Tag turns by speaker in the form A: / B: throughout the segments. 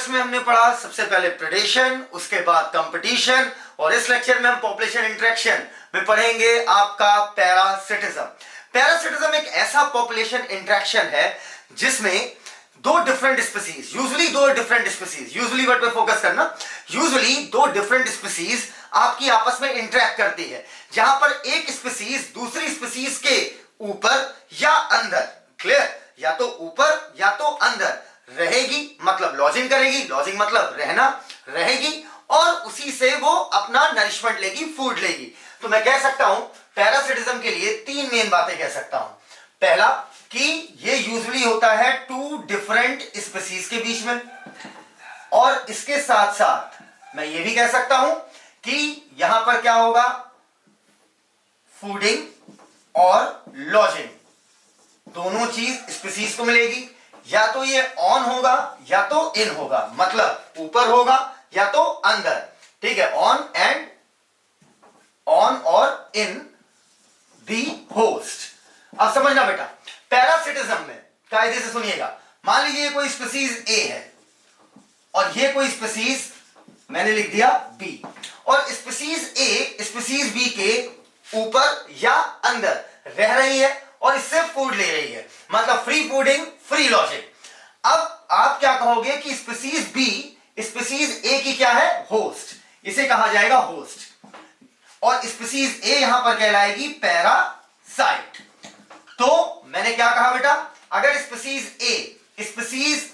A: Class में हमने पढ़ा सबसे पहले प्रेडेशन, उसके बाद कंपटीशन, और इस लेक्चर में हम पॉपुलेशन इंटरेक्शन में पढ़ेंगे आपका पैरासिटिज्म। पैरासिटिज्म एक ऐसा पॉपुलेशन इंटरेक्शन है जिसमें दो डिफरेंट स्पीसीज, यूजुअली वर्ड पे फोकस करना, यूजुअली दो डिफरेंट स्पीसीज आपकी आपस में इंटरेक्ट करती है, जहां पर एक स्पीसीज दूसरी स्पीसीज के ऊपर या अंदर, क्लियर, या तो ऊपर या तो अंदर रहेगी, मतलब लॉजिंग करेगी, लॉजिंग मतलब रहना, रहेगी, और उसी से वो अपना नरिशमेंट लेगी, फूड लेगी। तो मैं कह सकता हूं पैरासिटिज्म के लिए तीन मेन बातें कह सकता हूं। पहला कि ये यूजुअली होता है टू डिफरेंट स्पीसीज के बीच में, और इसके साथ साथ मैं ये भी कह सकता हूं कि यहां पर क्या होगा, फूडिंग और लॉजिंग दोनों चीज स्पीसीज को मिलेगी। या तो ये ऑन होगा या तो इन होगा, मतलब ऊपर होगा या तो अंदर, ठीक है, ऑन और इन दी होस्ट। अब समझना बेटा, पैरासिटिज्म में कायदे से सुनिएगा, मान लीजिए कोई स्पीसीज ए है और ये कोई स्पीसीज मैंने लिख दिया बी, और स्पीसीज ए स्पीसीज बी के ऊपर या अंदर रह रही है और इससे फूड ले रही है, मतलब फ्री फूडिंग, फ्री लॉजिंग। अब आप क्या कहोगे कि स्पीसीज बी स्पीसीज ए की क्या है, होस्ट, इसे कहा जाएगा होस्ट, और स्पीसीज ए यहां पर कहलाएगी पैरासाइट। तो मैंने क्या कहा बेटा, अगर स्पीसीज ए स्पीसीज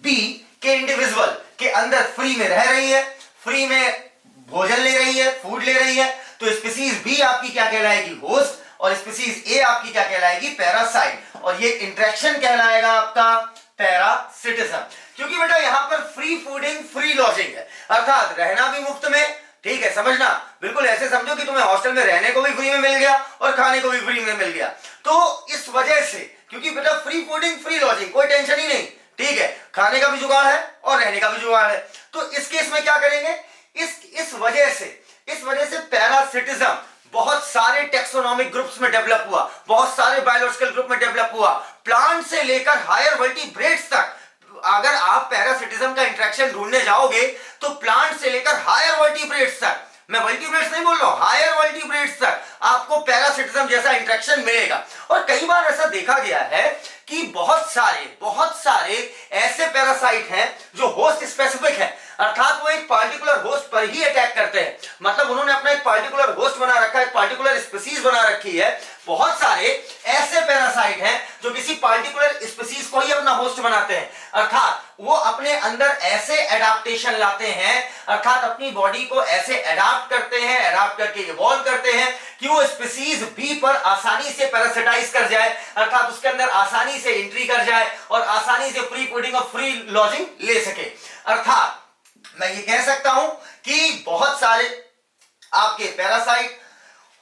A: बी के इंडिविजुअल के अंदर फ्री में रह रही है, फ्री में भोजन ले रही है, फूड ले रही है, तो स्पीसीज बी आपकी क्या कहलाएगी, होस्ट, और स्पीसीज ए आपकी क्या कहलाएगी, पैरासाइट, और ये इंटरेक्शन कहलाएगा आपका पैरासिटिज्म। क्योंकि बेटा यहां पर फ्री फूडिंग, फ्री लॉजिंग है, अर्थात रहना भी मुफ्त में, ठीक है, समझना, बिल्कुल ऐसे समझो कि तुम्हें हॉस्टल में रहने को भी फ्री में मिल गया और खाने को भी फ्री में मिल गया। तो इस वजह से, क्योंकि बेटा फ्री फूडिंग, फ्री लॉजिंग, कोई टेंशन ही नहीं, ठीक है, खाने का भी जुगाड़ है और रहने का भी जुगाड़ है, तो इस केस में क्या करेंगे, इस वजह से पैरासिटिज्म बहुत सारे टेक्सोनॉमिक ग्रुप्स में डेवलप हुआ, बहुत सारे बायोलॉजिकल ग्रुप में डेवलप हुआ, प्लांट से लेकर हायर वर्टिब्रेट्स तक। अगर आप पैरासिटिज्म का इंटरेक्शन ढूंढने जाओगे तो प्लांट से लेकर हायर वर्टिब्रेट्स तक, मैं वर्टिब्रेट्स नहीं बोल रहा हूं, हायर वर्टिब्रेट्स तक आपको पैरासिटिज्म जैसा इंटरेक्शन मिलेगा। और कई बार ऐसा देखा गया है कि बहुत सारे ऐसे पैरासाइट हैं जो होस्ट स्पेसिफिक है, अर्थात वो एक पार्टिकुलर होस्ट पर ही अटैक करते हैं, मतलब उन्होंने अपना एक पार्टिकुलर होस्ट बना रखा है, एक पार्टिकुलर स्पीसीज बना रखी है। बहुत सारे ऐसे पैरासाइट हैं जो किसी पार्टिकुलर स्पीसीज को ही अपना होस्ट बनाते हैं, अर्थात वो अपने अंदर ऐसे एडाप्टेशन लाते हैं, अर्थात अपनी बॉडी को ऐसे एडाप्ट करते हैं, एडाप्ट करके इवॉल्व करते हैं कि वो स्पीसीज बी पर आसानी से पैरासिटाइज कर जाए, अर्थात उसके अंदर आसानी से एंट्री कर जाए और आसानी से फ्री फूडिंग और फ्री लॉजिंग ले सके। अर्थात मैं ये कह सकता हूं कि बहुत सारे आपके पैरासाइट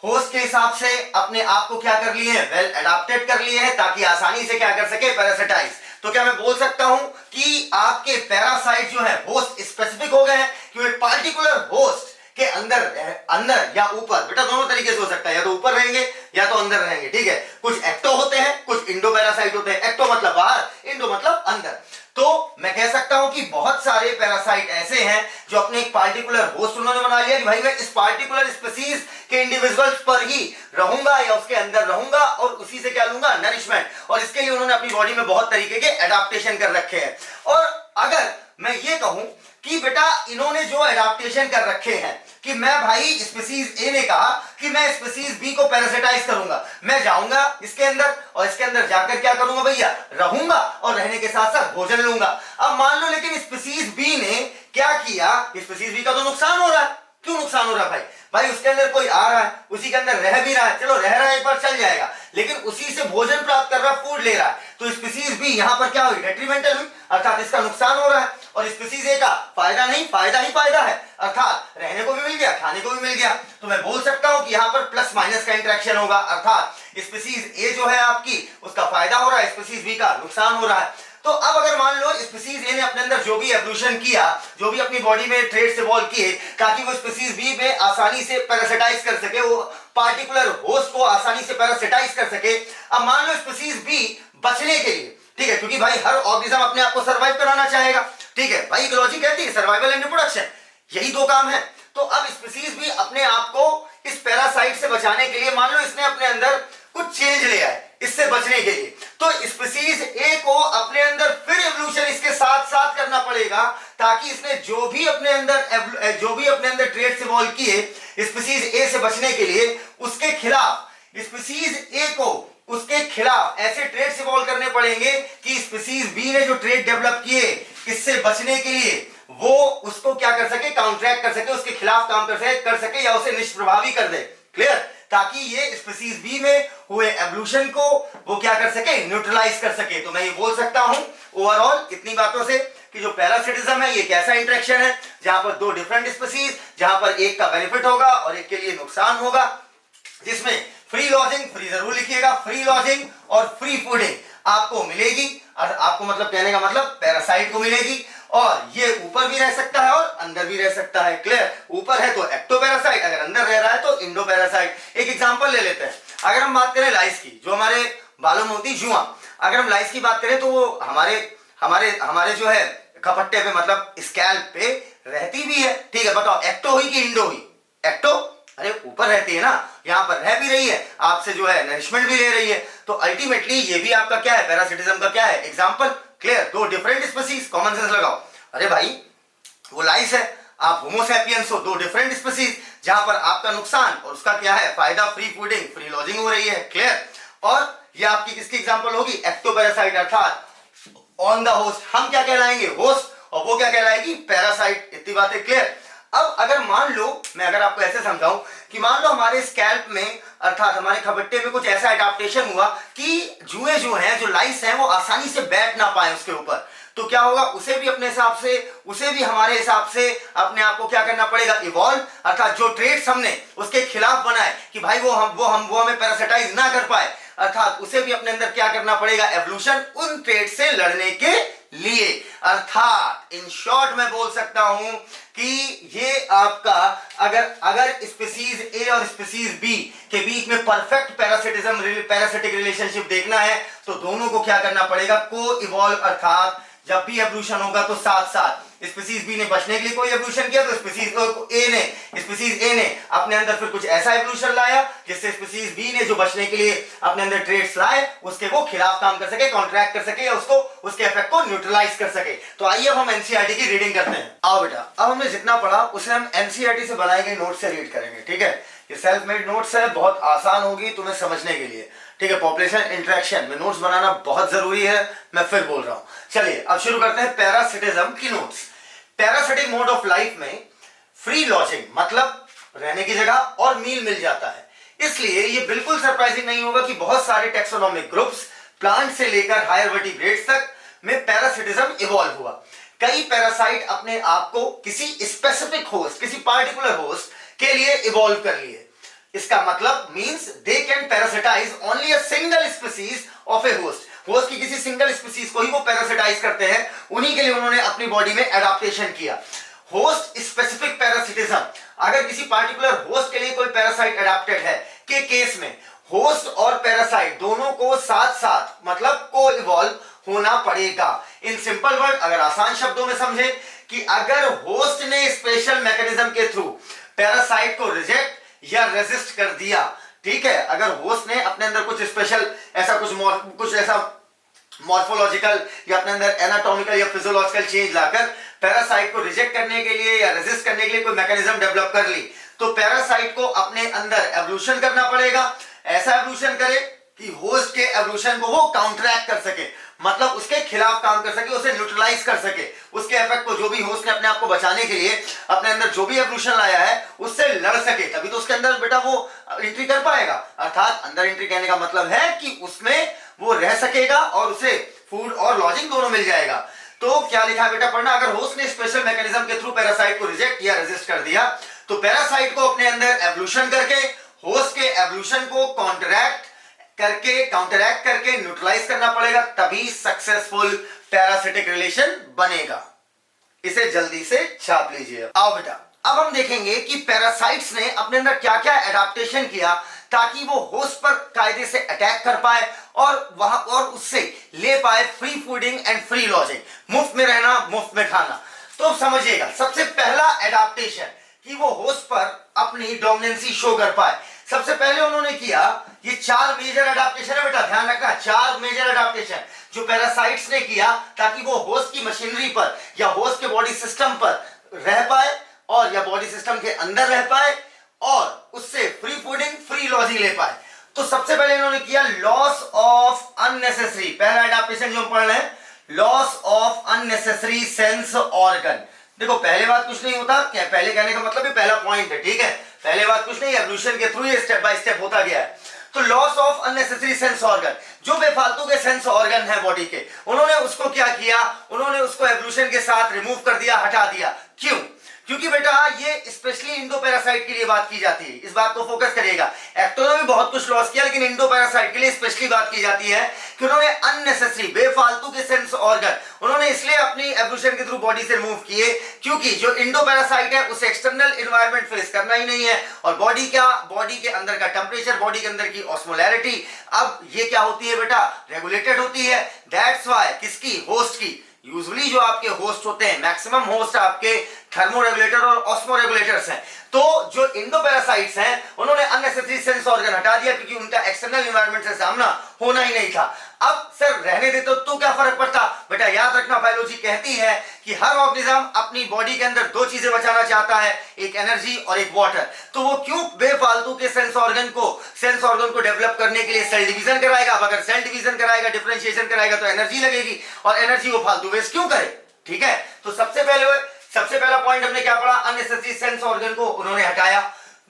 A: होस्ट के हिसाब से अपने आप को क्या कर लिए हैं, वेल एडाप्टेड कर लिए हैं, ताकि आसानी से क्या कर सके, पैरासिटाइज। तो क्या मैं बोल सकता हूं कि आपके पैरासाइट जो है होस्ट स्पेसिफिक हो गए हैं, कि एक पार्टिकुलर होस्ट के अंदर या ऊपर, बेटा दोनों तरीके से हो सकता है, या तो ऊपर रहेंगे या तो अंदर रहेंगे, ठीक है। कुछ एक्टो होते हैं, कुछ इंडो पैरासाइट होते हैं, एक्टो मतलब बाहर, इंडो मतलब अंदर। तो मैं कह सकता हूं कि बहुत सारे पैरासाइट ऐसे हैं जो अपने एक पार्टिकुलर होस्ट उन्होंने बना लिया कि भाई मैं इस पार्टिकुलर स्पीसीज के इंडिविजुअल्स पर ही रहूंगा या उसके अंदर रहूंगा और उसी से क्या लूंगा, नरिशमेंट, और इसके लिए उन्होंने अपनी बॉडी में बहुत तरीके के एडाप्टेशन कर रखे हैं। और अगर मैं ये कहूं कि बेटा इन्होंने जो एडाप्टेशन कर रखे हैं कि मैं भाई स्पीसीज ए ने कहा कि मैं स्पीसीज बी को पैरासिटाइज करूंगा, मैं जाऊंगा इसके अंदर और इसके अंदर जाकर क्या करूंगा भैया, रहूंगा और रहने के साथ साथ भोजन लूंगा। अब मान लो लेकिन स्पीसीज बी ने क्या किया, स्पीसीज बी का तो नुकसान हो रहा है। क्यों नुकसान हो रहा है भाई उसके अंदर कोई आ रहा है, उसी के अंदर रह भी रहा है, चलो रह रहा है एक बार चल जाएगा, लेकिन उसी से भोजन प्राप्त कर रहा है, फूड ले रहा है, तो स्पीसीज बी यहां पर क्या हुई, डेट्रीमेंटल हुई, अर्थात इसका नुकसान हो रहा है। और स्पीसीज ए का फायदा नहीं, फायदा ही फायदा है, अर्थात रहने को भी मिल गया, खाने को भी मिल गया। तो मैं बोल सकता हूं कि यहां पर प्लस माइनस का इंटरेक्शन होगा, अर्थात स्पीसीज ए जो है आपकी उसका फायदा हो रहा है, स्पीसीज बी का नुकसान हो रहा है। तो अब अगर मान लो स्पीसीज ए ने अपने अंदर जो भी एवोल्यूशन किया, जो भी अपनी बॉडी में ट्रेड्स इवॉल्व किए ताकि वो स्पीसीज बी में आसानी से पैरासिटाइज कर सके, वो पार्टिकुलर होस्ट को आसानी से पैरासिटाइज कर सके। अब मान लो स्पीसीज बी बचने के लिए, ठीक है, क्योंकि भाई हर ऑर्गेनिज्म अपने आप को सर्वाइव कराना चाहेगा, ठीक है भाई, इकोलॉजी कहती है सर्वाइवल एंड रिप्रोडक्शन, यही दो काम है। तो अब स्पीसीज भी अपने आप को इस पैरासाइट से बचाने के लिए, मान लो इसने अपने अंदर कुछ चेंज लिया है इससे बचने के लिए, तो स्पीसीज ए को अपने अंदर फिर एवोल्यूशन इसके साथ साथ करना पड़ेगा, ताकि इसने जो भी अपने अंदर ट्रेड्स इवॉल्व किए स्पीसीज ए से बचने के लिए, उसके खिलाफ स्पीसीज ए को उसके खिलाफ ऐसे ट्रेड्स इवॉल्व करने पड़ेंगे कि स्पीसीज बी ने जो ट्रेड डेवलप किए इससे बचने के लिए वो उसको क्या कर सके, काउंटरैक्ट कर सके, उसके खिलाफ काम कर सके या उसे निष्प्रभावी कर दे। क्लियर? ताकि ये स्पीसीज बी में हुए एवोल्यूशन को वो क्या कर सके, न्यूट्रलाइज कर सके। तो मैं ये बोल सकता हूं ओवरऑल इतनी बातों से कि जो पैरासिटिज्म है ये एक ऐसा इंटरेक्शन है जहां पर दो डिफरेंट स्पीसीज, जहां पर एक का बेनिफिट होगा और एक के लिए नुकसान होगा, जिसमें फ्री लॉजिंग, फ्री जरूर लिखिएगा, फ्री लॉजिंग और फ्री फूडिंग आपको मिलेगी। और आपको मतलब कहने का मतलब पैरासाइट को मिलेगी, और ये ऊपर भी रह सकता है और अंदर भी रह सकता है। क्लियर? ऊपर है तो एक्टोपैरासाइट, अगर अंदर रह रहा है तो इंडोपैरासाइट। एक एग्जांपल ले लेते हैं, अगर हम बात करें लाइस की, जो हमारे बालों में होती जुआ, अगर हम लाइस की बात करें तो वो हमारे जो है खपट्टे पे मतलब स्कैल्प पे रहती भी है। ठीक है, बताओ एक्टो हुई कि इंडो हुई? एक्टो, अरे ऊपर रहती है ना, यहां पर रह भी रही है, आपसे जो है नरिशमेंट भी ले रही है। तो अल्टीमेटली ये भी आपका क्या है, पैरासिटिज्म का क्या है एग्जांपल। क्लियर? दो डिफरेंट स्पीसीज, कॉमन सेंस लगाओ। अरे भाई वो लाइस है, आप होमो सैपियंस हो, दो डिफरेंट स्पीसीज, जहां पर आपका नुकसान और उसका क्या है फायदा, फ्री फूडिंग, फ्री लॉजिंग हो रही है। क्लियर? और ये आपकी किसकी एग्जांपल होगी, एक्टोपैरासाइट, अर्थात ऑन द होस्ट हम क्या कहलाएंगे, होस्ट, और वो क्या कहलाएगी, पैरासाइट। इतनी बातें क्लियर? अब अगर मान लो, मैं अगर आपको ऐसे समझाऊं कि मान लो हमारे स्कैल्प में अर्थात हमारे खपट्टे में कुछ ऐसा एडाप्टेशन हुआ कि जुए जो हैं, जो लाइस हैं, वो आसानी से बैठ ना पाए उसके ऊपर, तो क्या होगा, उसे भी अपने हिसाब से, उसे भी हमारे हिसाब से अपने आप को क्या करना पड़ेगा, इवॉल्व, अर्थात जो ट्रेड्स हमने उसके खिलाफ बनाए कि भाई वो हमें पैरासिटाइज ना कर पाए, अर्थात उसे भी अपने अंदर क्या करना पड़ेगा, एवोल्यूशन, उन ट्रेड से लड़ने के लिए। अर्थात इन शॉर्ट मैं बोल सकता हूं कि ये आपका अगर स्पीसीज ए और स्पीसीज बी के बीच में परफेक्ट पैरासिटिक रिलेशनशिप देखना है तो दोनों को क्या करना पड़ेगा, को इवॉल्व, अर्थात जब भी एवोल्यूशन होगा तो साथ साथ स्पीसीज बी ने बचने के लिए कोई एवोल्यूशन किया तो स्पीसीज ए ने अपने अंदर फिर कुछ ऐसा एवोल्यूशन लाया जिससे स्पीसीज बी ने जो बचने के लिए अपने अंदर ट्रेड्स लाए उसके वो खिलाफ काम कर सके, कॉन्ट्रैक्ट कर सके या उसको उसके इफेक्ट को न्यूट्रलाइज कर सके। तो आइए अब हम एनसीईआरटी की रीडिंग करते हैं। आओ बेटा, अब हमने जितना पढ़ा उसे हम एनसीईआरटी से बनाए गए नोट से रीड करेंगे। ठीक है, ये सेल्फ मेड नोट्स है, बहुत आसान होगी तुम्हें समझने के लिए। ठीक है, पॉपुलेशन इंटरेक्शन में नोट्स बनाना बहुत जरूरी है, मैं फिर बोल रहा हूं। चलिए अब शुरू करते हैं पैरासिटिज्म की notes. Parasitic mode of life में फ्री लॉजिंग मतलब रहने की जगह और मील मिल जाता है, इसलिए ये बिल्कुल सरप्राइजिंग नहीं होगा कि बहुत सारे टेक्सोनोमिक ग्रुप्स प्लांट से लेकर हायर वर्टिब्रेट्स तक में पैरासिटिज्म इवॉल्व हुआ। कई पैरासाइट अपने आप को किसी स्पेसिफिक होस्ट, किसी पार्टिकुलर होस्ट के लिए इवॉल्व कर लिए। इसका मतलब means they can parasitise only a single species of A host. Host की किसी सिंगल स्पीसीज को ही वो पैरासिटाइज करते हैं, उन्हीं के लिए उन्होंने अपनी बॉडी में एडाप्टेशन किया। होस्ट स्पेसिफिक पैरासिटिज्म, अगर किसी पार्टिकुलर होस्ट के लिए कोई पैरासाइट एडाप्टेड है के केस में होस्ट और पैरासाइट दोनों को साथ साथ मतलब को इवॉल्व होना पड़ेगा। इन सिंपल वर्ड, अगर आसान शब्दों में समझे कि अगर होस्ट ने स्पेशल मैकेनिज्म के थ्रू पैरासाइट को रिजेक्ट या रेजिस्ट कर दिया, ठीक है, अगर होस्ट ने अपने अंदर कुछ स्पेशल ऐसा मॉर्फोलॉजिकल या अपने अंदर एनाटॉमिकल या फिजियोलॉजिकल चेंज लाकर पैरासाइट को रिजेक्ट करने के लिए या रेजिस्ट करने के लिए कोई मैकेनिज्म डेवलप कर ली, तो पैरासाइट को अपने अंदर एवोल्यूशन करना पड़ेगा। ऐसा एवोल्यूशन करे कि होस्ट के एवोल्यूशन को वो काउंटरैक्ट कर सके, मतलब उसके खिलाफ काम कर सके, उसे न्यूट्रलाइज कर सके, उसके इफेक्ट को, जो भी होस्ट ने अपने आप को बचाने के लिए अपने अंदर जो भी एवोल्यूशन लाया है उससे लड़ सके, तभी तो उसके अंदर बेटा वो एंट्री कर पाएगा। अर्थात अंदर एंट्री कहने का मतलब है कि उसमें वो रह सकेगा और उसे फूड और लॉजिंग दोनों मिल जाएगा। तो क्या लिखा है बेटा पढ़ना, अगर होस्ट ने स्पेशल मैकेनिज्म के थ्रू पैरासाइट को रिजेक्ट या रेजिस्ट कर दिया तो पैरासाइट को अपने अंदर एवोल्यूशन करके होस्ट के एवोल्यूशन को काउंटरैक्ट करके न्यूट्रलाइज करना पड़ेगा, तभी सक्सेसफुल पैरासिटिक रिलेशन बनेगा। इसे जल्दी से छाप लीजिए। आओ बेटा, अब हम देखेंगे कि पैरासाइट्स ने अपने अंदर क्या क्या एडाप्टेशन किया ताकि वो होस्ट पर कायदे से अटैक कर पाए और वहां और उससे ले पाए free fooding and free lodging, मुफ्त में रहना, मुफ्त में खाना। तो समझिएगा, सबसे पहला एडाप्टेशन कि वो होस्ट पर अपनी डोमिनेंसी शो कर पाए, सबसे पहले उन्होंने किया, ये 4 मेजर एडाप्टेशन है बेटा, ध्यान रखना, 4 मेजर एडाप्टेशन जो पैरासाइट्स ने किया ताकि वो होस्ट की मशीनरी पर या होस्ट के बॉडी सिस्टम पर रह पाए और या बॉडी सिस्टम के अंदर रह पाए और उससे फ्री फूडिंग फ्री लॉजिंग ले पाए। तो सबसे पहले इन्होंने किया लॉस ऑफ अननेसेसरी, पहला एडाप्टेशन जो हम पढ़ रहे हैं, loss of unnecessary sense organ. देखो पहले बात कुछ नहीं होता, क्या पहले कहने का मतलब ये पहला पॉइंट है, ठीक है, पहले बात कुछ नहीं, एवोल्यूशन के थ्रू ये स्टेप बाय स्टेप होता गया है। तो loss of unnecessary sense organ, जो बेफालतू के सेंस ऑर्गन है बॉडी के, उन्होंने उसको क्या किया, उन्होंने उसको एवोल्यूशन के साथ रिमूव कर दिया, हटा दिया। क्यों? क्योंकि बेटा ये स्पेशली इंडोपैरासाइट के लिए बात की जाती है, इस बात को फोकस करिएगा। एक्टो ने भी बहुत कुछ लॉस किया, लेकिन इंडोपैरासाइट के लिए स्पेशली बात की जाती है कि उन्होंने अननेसेसरी बेफालतू के सेंस ऑर्गन उन्होंने इसलिए अपनी एवोल्यूशन के थ्रू बॉडी से रिमूव किए क्योंकि जो इंडोपैरासाइट है उसे एक्सटर्नल एनवायरनमेंट फेस करना ही नहीं है और बॉडी के अंदर का टेंपरेचर, बॉडी के अंदर की ऑस्मोलैरिटी, अब ये क्या होती है बेटा, रेगुलेटेड होती है। दैट्स व्हाई किसकी, होस्ट की, यूजुअली जो आपके होस्ट होते हैं, मैक्सिमम होस्ट आपके थर्मोरेगुलेटर और ऑस्मोरेगुलेटर्स हैं। तो जो इंडोपैरासाइट्स हैं उन्होंने अननेसेसरी सेंस ऑर्गन हटा दिया क्योंकि उनका एक्सटर्नल एनवायरनमेंट से सामना होना ही नहीं था। अब सर रहने देते तो क्या फर्क पड़ता, बेटा याद रखना, बायोलॉजी कहती है कि हर ऑर्गेनिज्म अपनी बॉडी के अंदर 2 चीजें बचाना चाहता है, एक एनर्जी और एक वाटर। तो वो क्यों बेफालतू के सेंस ऑर्गन को डेवलप करने के लिए सेल डिवीजन कराएगा। अब अगर सेल डिवीजन कराएगा, डिफरेंशिएशन कराएगा तो एनर्जी लगेगी और एनर्जी वो फालतू वेस्ट क्यों करे, ठीक है। तो सबसे पहला पॉइंट हमने क्या पढ़ा, अननेसेसरी सेंस ऑर्गन को उन्होंने हटाया।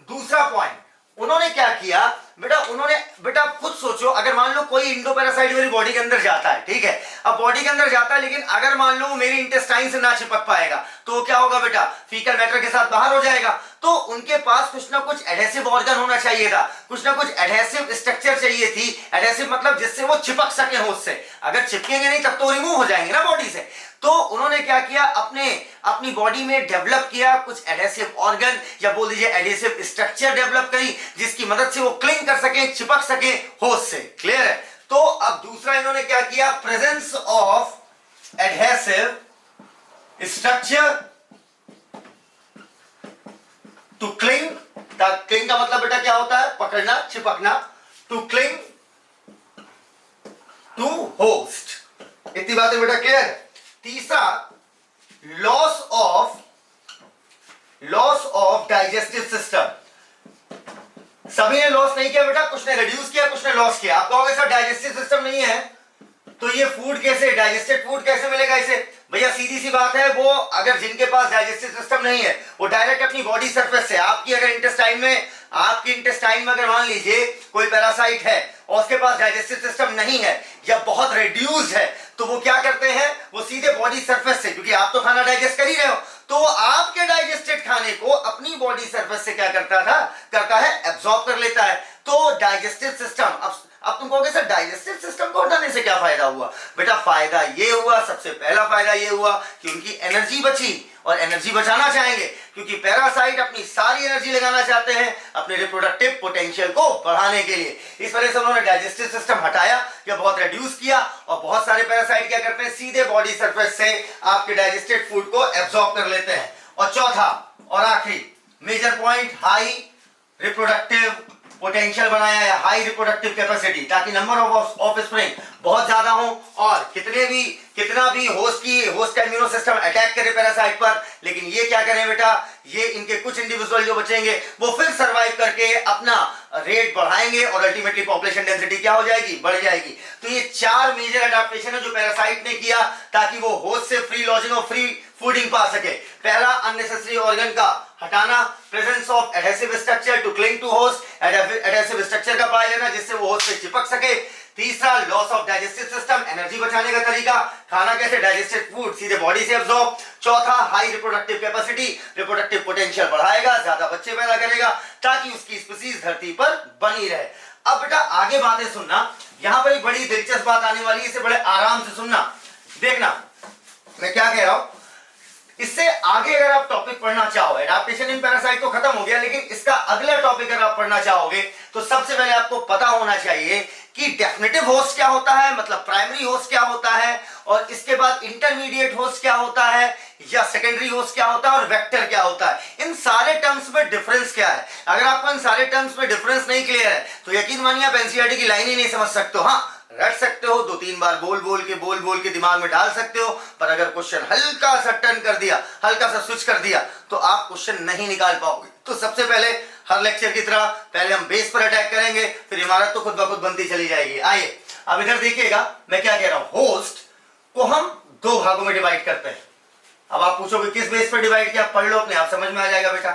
A: दूसरा पॉइंट उन्होंने क्या किया बेटा खुद सोचो, अगर मान लो कोई इंडोपैरासाइट मेरी बॉडी के अंदर जाता है, ठीक है, अब बॉडी के अंदर जाता है लेकिन अगर मान लो मेरी इंटेस्टाइन से ना चिपक पाएगा तो क्या होगा बेटा, फीकल मैटर के साथ बाहर हो जाएगा। तो उनके पास कुछ ना कुछ एडहेसिव ऑर्गन होना चाहिए था, कुछ ना कुछ एडहेसिव स्ट्रक्चर चाहिए थी। एडहेसिव मतलब जिससे वो चिपक सके होस्ट से, अगर चिपकेंगे नहीं तब तो रिमूव हो जाएंगे ना बॉडी से। तो उन्होंने क्या किया, अपनी बॉडी में डेवलप किया कुछ एडहेसिव ऑर्गन या बोल दीजिए एडहेसिव स्ट्रक्चर डेवलप करी जिसकी मदद से वो क्लिंग कर सके, चिपक सके होस्ट से। क्लियर है। तो अब दूसरा इन्होंने क्या किया, presence of adhesive structure to cling. Cling का मतलब बेटा क्या होता है, पकड़ना, चिपकना। To cling to host. इतनी बातें बेटा क्लियर है। तीसरा लॉस ऑफ डाइजेस्टिव सिस्टम। सभी ने लॉस नहीं किया बेटा, कुछ ने रिड्यूस किया, कुछ ने लॉस किया। आप कहोगे सर डाइजेस्टिव सिस्टम नहीं है तो ये फूड कैसे, डाइजेस्टेड फूड कैसे मिलेगा इसे। भैया सीधी सी बात है, वो अगर जिनके पास डाइजेस्टिव सिस्टम नहीं है वो डायरेक्ट अपनी बॉडी सरफेस से, आपकी इंटेस्टाइन में अगर मान लीजिए कोई पैरासाइट है और उसके पास डाइजेस्टिव सिस्टम नहीं है या बहुत रिड्यूस्ड है तो वो क्या करते हैं, वो सीधे बॉडी सरफेस से, क्योंकि आप तो खाना डाइजेस्ट कर ही रहे हो, तो वो आपके डाइजेस्टेड खाने को अपनी बॉडी सरफेस से क्या करता है एब्जॉर्ब कर लेता है। तो डाइजेस्टिव सिस्टम, अब तुम कहोगे सर डाइजेस्टिव सिस्टम को हटाने से क्या फायदा हुआ। बेटा फायदा ये हुआ, सबसे पहला फायदा ये हुआ कि उनकी एनर्जी बची और एनर्जी बचाना चाहेंगे क्योंकि पैरासाइट अपनी सारी एनर्जी लगाना चाहते हैं अपने रिप्रोडक्टिव पोटेंशियल को बढ़ाने के लिए। इस वजह से उन्होंने डाइजेस्टिव सिस्टम हटाया या बहुत रिड्यूस किया और बहुत सारे पैरासाइट क्या करते हैं, सीधे बॉडी सरफेस से आपके डाइजेस्टेड फूड को एब्जॉर्ब कर लेते हैं। और चौथा और आखिरी major point, high reproductive potential बनाया है, हाई रिप्रोडक्टिव कैपेसिटी, ताकि नंबर ऑफ ऑफस्प्रिंग बहुत ज्यादा हो और कितना भी होस्ट का इम्यूनो सिस्टम अटैक करे पैरासाइट पर, लेकिन ये क्या करें बेटा, ये इनके कुछ इंडिविजुअल जो बचेंगे वो फिर सरवाइव करके अपना रेट बढ़ाएंगे और अल्टीमेटली पॉपुलेशन डेंसिटी क्या हो जाएगी, बढ़ जाएगी। तो ये 4 मेजर एडाप्टेशन है जो पैरासाइट ने किया ताकि वो होस्ट से फ्री लॉजिंग और फ्री फूडिंग पा सके। पहला अननेसेसरी ऑर्गन का हटाना, presence of adhesive structure to cling to host, adhesive structure का पाया लेना जिससे वो होस्ट से चिपक सके। तीसरा loss of digestive system, energy बचाने का तरीका, खाना कैसे, डाइजेस्टेड फूड सीधे बॉडी से एब्जॉर्ब। चौथा high reproductive capacity, reproductive potential बढ़ाएगा, ज्यादा बच्चे पैदा करेगा ताकि उसकी स्पीसीज धरती पर बनी रहे। अब बेटा आगे बातें सुनना, यहां पर एक बड़ी दिलचस्प बात आने वाली है, इसे बड़े आराम से सुनना। देखना मैं क्या कह रहा हूं, इससे आगे अगर आप टॉपिक पढ़ना चाहो, एडाप्टेशन इन पैरासाइट तो खत्म हो गया, लेकिन इसका अगला टॉपिक अगर आप पढ़ना चाहोगे तो सबसे पहले आपको पता होना चाहिए कि डेफिनेटिव होस्ट क्या होता है, मतलब प्राइमरी होस्ट क्या होता है, और इसके बाद इंटरमीडिएट होस्ट क्या होता है, या सेकेंडरी होस्ट क्या होता है, और वेक्टर क्या होता है। इन सारे टर्म्स में डिफरेंस क्या है। अगर आपको इन सारे टर्म्स में डिफरेंस नहीं क्लियर है तो यकीन मानिए आप एनसीईआरटी की लाइन ही नहीं समझ सकते हो। हाँ, रट सकते हो, 2-3 बार बोल के दिमाग में डाल सकते हो, पर अगर क्वेश्चन हल्का सा टर्न कर दिया, हल्का सा स्विच कर दिया, तो आप क्वेश्चन नहीं निकाल पाओगे। तो सबसे पहले हर लेक्चर की तरह पहले हम बेस पर अटैक करेंगे, फिर इमारत तो खुद ब खुद बनती चली जाएगी। आइए अब इधर देखिएगा मैं क्या कह रहा हूं। होस्ट को हम 2 भागों में डिवाइड करते हैं। अब आप पूछोगे किस बेस पर डिवाइड किया, पढ़ लो अपने आप, समझ में आ जाएगा बेटा।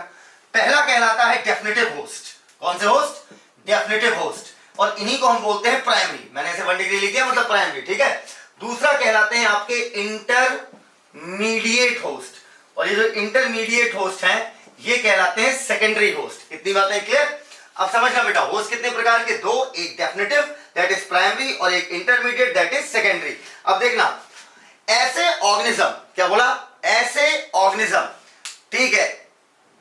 A: पहला कहलाता है डेफिनेटिव होस्ट। कौन से होस्ट? डेफिनेटिव होस्ट, और इन्हीं को हम बोलते हैं प्राइमरी। मैंने ऐसे 1 डिग्री लिख दिया, मतलब प्राइमरी, ठीक है। दूसरा कहलाते हैं आपके इंटरमीडिएट होस्ट, और ये जो इंटरमीडिएट होस्ट हैं ये कहलाते हैं सेकेंडरी होस्ट। इतनी बातें क्लियर? अब समझना बेटा, होस्ट कितने प्रकार के? 2, एक डेफिनेटिव दैट इज प्राइमरी और एक इंटरमीडिएट दैट इज सेकेंडरी। अब देखना, ऐसे ऑर्गेनिज्म, क्या बोला? ऐसे ऑर्गेनिज्म, ठीक है,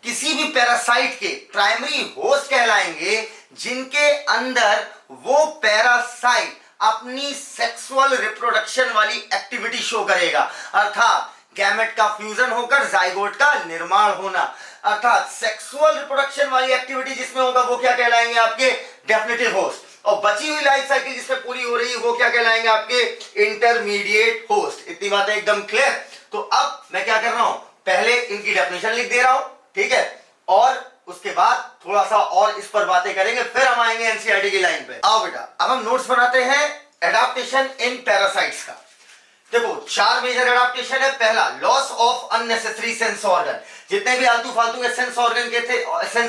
A: किसी भी पैरासाइट के प्राइमरी होस्ट कहलाएंगे जिनके अंदर वो पैरासाइट अपनी सेक्सुअल रिप्रोडक्शन वाली एक्टिविटी शो करेगा, अर्थात गैमेट का फ्यूजन होकर जाइगोट का निर्माण होना, अर्थात सेक्सुअल रिप्रोडक्शन वाली एक्टिविटी जिसमें होगा वो क्या कहलाएंगे? आपके डेफिनेटिव होस्ट। और बची हुई लाइफ साइकिल जिसमें पूरी हो रही है वो क्या कहलाएंगे? आपके इंटरमीडिएट होस्ट। इतनी बातें एकदम क्लियर? तो अब मैं क्या कर रहा हूं, पहले इनकी डेफिनेशन लिख दे रहा हूं, ठीक है, और उसके बाद थोड़ा सा और इस पर बातें करेंगे, फिर हम आएंगे एनसीईआरटी की लाइन पे। आओ बेटा, अब हम नोट्स बनाते हैं एडाप्टेशन इन पैरासाइट्स का। देखो 4 मेजर एडाप्टेशन है। पहला, loss of unnecessary sense organ. जितने भी आलतू फालतू के सेंस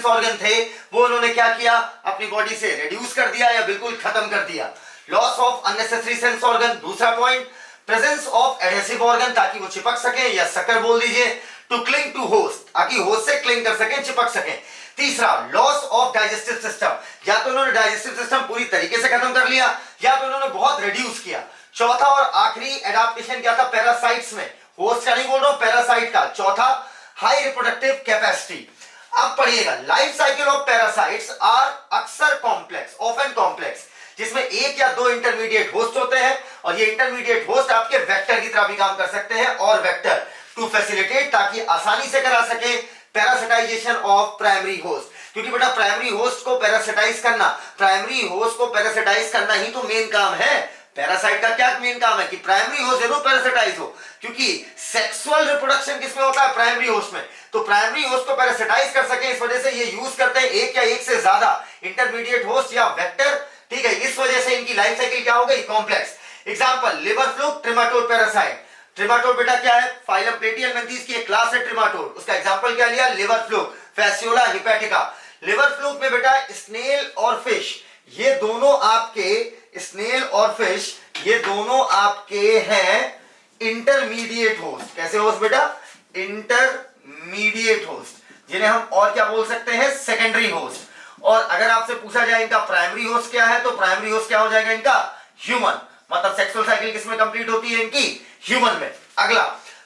A: ऑर्गन थे वो उन्होंने क्या किया? अपनी बॉडी से रिड्यूस कर दिया या बिल्कुल खत्म कर दिया। Loss of unnecessary sense organ. दूसरा point, presence of adhesive organ, ताकि वो चिपक सके, या सकर बोल दीजिए, टू क्लिंग टू होस्ट, ताकि होस्ट से क्लिंग कर सके, चिपक सके। तीसरा, लॉस ऑफ डाइजेस्टिव सिस्टम, या तो उन्होंने डाइजेस्टिव सिस्टम पूरी तरीके से खत्म कर लिया या तो उन्होंने बहुत रिड्यूस किया। चौथा और आखिरी एडाप्टेशन क्या था पैरासाइट्स में? होस्ट का नहीं बोल रहा हूं, पैरासाइट का। चौथा, हाई रिप्रोडक्टिव कैपेसिटी। अब पढ़िएगा, life cycle of parasites are अक्सर कॉम्प्लेक्स, ऑफन कॉम्प्लेक्स, जिसमें 1 या 2 इंटरमीडिएट होस्ट होते हैं, और ये इंटरमीडिएट होस्ट आपके वेक्टर की तरह भी काम कर सकते हैं, और वेक्टर टू फैसिलिटेट, ताकि आसानी से करा सके पैरासिटाइजेशन ऑफ प्राइमरी होस्ट। क्योंकि बेटा प्राइमरी होस्ट को पैरासिटाइज करना, प्राइमरी होस्ट को पैरासिटाइज करना ही तो मेन काम है। पैरासाइट का क्या मेन काम है? कि प्राइमरी होस्ट जरूर पैरासिटाइज हो, क्योंकि सेक्सुअल रिप्रोडक्शन किसमें होता है? प्राइमरी होस्ट में। तो प्राइमरी होस्ट को पैरासिटाइज कर सके, इस वजह से ये यूज करते हैं 1 या 1 से ज्यादा इंटरमीडिएट होस्ट या वेक्टर, ठीक है। इस वजह से इनकी लाइफ साइकिल क्या हो गई? Complex. Example, liver fluke, trematode parasite. Trematode बेटा क्या है? फाइलम प्लेटिहेल्मिन्थेस की एक क्लास है ट्रिमाटोड, उसका एग्जांपल क्या लिया? Liver fluke, Fasciola hepatica. Liver fluke में बेटा स्नेल और फिश, ये दोनों आपके स्नेल और फिश, ये दोनों आपके हैं इंटरमीडिएट होस्ट। कैसे होस्ट बेटा? इंटरमीडिएट होस्ट, जिन्हें हम और क्या बोल सकते हैं? Secondary host. और अगर आपसे पूछा जाए इनका प्राइमरी होस्ट क्या है, तो प्राइमरी होस्ट क्या हो जाएगा इनका? ह्यूमन, मतलब सेक्सुअल साइकिल किसमें कंप्लीट होती है इनकी? ह्यूमन में। अगला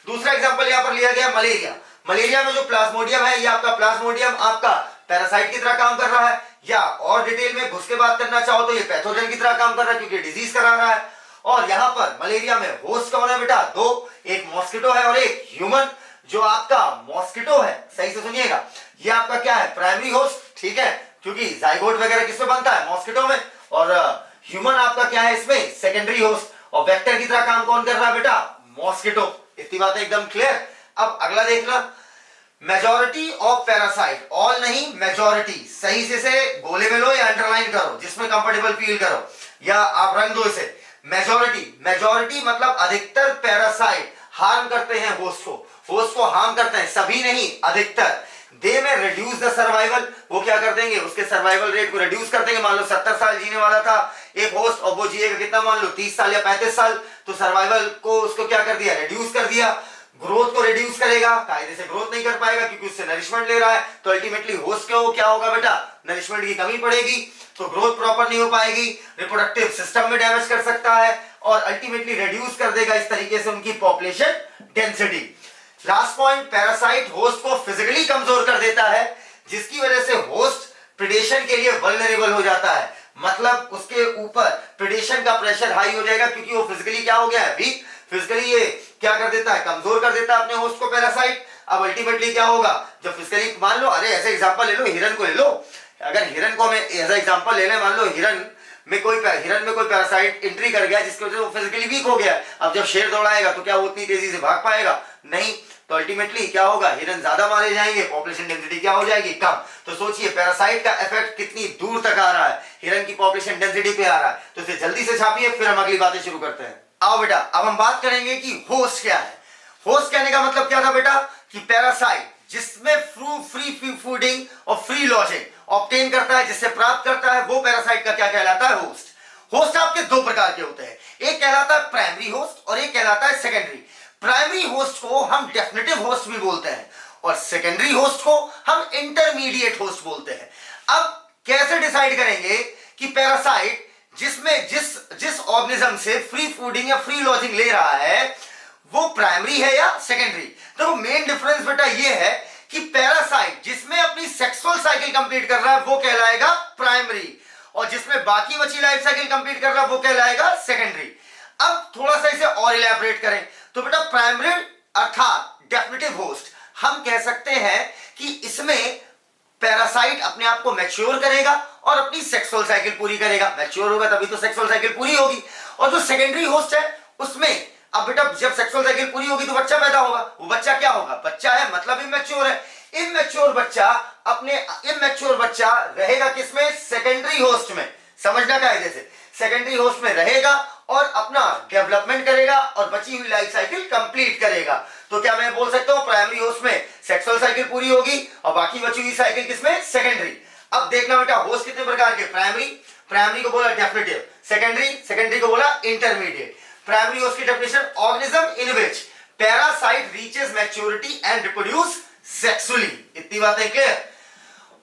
A: दूसरा एग्जांपल यहां पर लिया गया, मलेरिया। मलेरिया में जो प्लाज्मोडियम है, ये आपका प्लाज्मोडियम आपका पैरासाइट की तरह काम कर रहा है, या और डिटेल में घुस के बात करना चाहो तो ये पैथोजन की तरह काम कर रहा है, क्योंकि डिजीज करा रहा है। और यहां पर मलेरिया में होस्ट कौन है बेटा? 2, एक मॉस्किटो है और एक ह्यूमन। जो आपका मॉस्किटो है, सही से सुनिएगा, ये आपका क्या है? प्राइमरी होस्ट, ठीक है, क्योंकि जाइगोट वगैरह किसमें बनता है? मॉस्किटो में। और ह्यूमन आपका क्या है इसमें? Secondary host. और वेक्टर की तरह काम कौन कर रहा है बेटा? मॉस्किटो। इतनी बातें एकदम क्लियर? अब अगला देखना, मेजॉरिटी ऑफ पैरासाइट, ऑल नहीं मेजॉरिटी, सही से गोले में लो या अंडरलाइन करो, जिसमें कंफर्टेबल फील करो, या आप रंग दो इसे। मेजॉरिटी मतलब अधिकतर पैरासाइट हार्म करते हैं होस्ट को हार्म करते हैं, सभी नहीं, अधिकतर। दे में रिड्यूस द सर्वाइवल, वो क्या कर देंगे? उसके सर्वाइवल रेट को रिड्यूस कर देंगे। मान लो 70 साल जीने वाला था एक होस्ट, और वो जिएगा कितना? मान लो 30 साल या 35 साल, तो सर्वाइवल को उसको क्या कर दिया? रिड्यूस कर दिया। ग्रोथ को रिड्यूस करेगा, कायदे से ग्रोथ नहीं कर पाएगा क्योंकि उससे नरिशमेंट ले रहा है, तो अल्टीमेटली होस्ट को क्या होगा बेटा? नरिशमेंट की कमी पड़ेगी, तो ग्रोथ प्रॉपर नहीं हो पाएगी, रिप्रोडक्टिव सिस्टम में डैमेज कर सकता है, और अल्टीमेटली रिड्यूस कर देगा इस तरीके से उनकी population density. Last point, parasite host को फिजिकली कमजोर कर देता है, जिसकी वजह से होस्ट प्रिडेशन के लिए वल्नरेबल हो जाता है। मतलब उसके ऊपर प्रिडेशन का प्रेशर हाई हो जाएगा, क्योंकि वो फिजिकली क्या हो गया है, वीक। फिजिकली ये क्या कर देता है, कमजोर कर देता है अपने होस्ट को पैरासाइट। अब अल्टीमेटली क्या होगा, जब फिजिकली, मान लो, अरे ऐसे एग्जांपल ले लो, हिरन को ले लो। अगर हिरन को हमें एज एग्जांपल ले लें, मान लो हिरन में कोई पैरासाइट एंट्री कर गया, जिसकी वजह से वो फिजिकली वीक हो गया। अब जब शेर दौड़ाएगा तो क्या वो उतनी तेजी से भाग पाएगा? नहीं। तो अल्टीमेटली क्या होगा, हिरन ज्यादा मारे जाएंगे, पॉपुलेशन डेंसिटी क्या हो जाएगी, कम। तो सोचिए पैरासाइट का इफेक्ट कितनी दूर तक आ रहा है, हिरन की पॉपुलेशन डेंसिटी पे आ रहा है। तो इसे जल्दी से छापिए, फिर हम अगली बातें शुरू करते हैं। आओ बेटा, अब हम बात करेंगे कि होस्ट क्या है। होस्ट कहने का मतलब क्या था बेटा, कि पैरासाइट जिसमें फ्री फूडिंग और फ्री लॉजिंग ऑब्टेन करता है, जिससे प्राप्त करता है, वो पैरासाइट का क्या कहलाता है, होस्ट। होस्ट आपके दो प्रकार के होते हैं, एक कहलाता है प्राइमरी होस्ट और एक कहलाता है सेकेंडरी। प्राइमरी होस्ट को हम डेफिनेटिव होस्ट भी बोलते हैं और सेकेंडरी होस्ट को हम इंटरमीडिएट होस्ट बोलते हैं। अब कैसे डिसाइड करेंगे कि पैरासाइट जिसमें जिस ऑर्गेनिज्म से फ्री फूडिंग या फ्री लॉजिंग ले रहा है वो प्राइमरी है या सेकेंडरी? तो मेन डिफरेंस बेटा ये है कि पैरासाइट जिसमें अपनी सेक्सुअल साइकिल कंप्लीट कर रहा है वो कहलाएगा प्राइमरी, और जिसमें बाकी बची लाइफ साइकिल कंप्लीट कर रहा है वो कहलाएगा सेकेंडरी। अब थोड़ा सा इसे और इलैबोरेट करें तो बेटा प्राइमरी अर्थात डेफिनेटिव होस्ट, हम कह सकते हैं कि इसमें पैरासाइट अपने आप को मैच्योर करेगा और अपनी सेक्सुअल साइकिल पूरी करेगा। मैच्योर होगा तभी तो सेक्सुअल साइकिल पूरी होगी। और जो सेकेंडरी होस्ट है उसमें, अब बेटा जब सेक्सुअल साइकिल पूरी होगी तो बच्चा पैदा होगा, वो बच्चा क्या होगा, बच्चा है मतलब इमेच्योर है। इमेच्योर बच्चा रहेगा किसमें, सेकेंडरी होस्ट में। समझना कायदे से, सेकेंडरी होस्ट में रहेगा और अपना डेवलपमेंट करेगा और बची हुई लाइफ साइकिल कंप्लीट करेगा। तो क्या मैं बोल सकता हूं प्राइमरी होस्ट में सेक्सुअल साइकिल पूरी होगी और बाकी बची हुई साइकिल किसमें, सेकेंडरी। अब देखना बेटा होस्ट कितने प्रकार के, प्राइमरी को बोला डेफिनेटिव, सेकेंडरी को बोला इंटरमीडिएट। प्राइमरी होस्ट की definition, organism in which parasite reaches maturity and reproduce sexually. इतनी बातें क्लियर।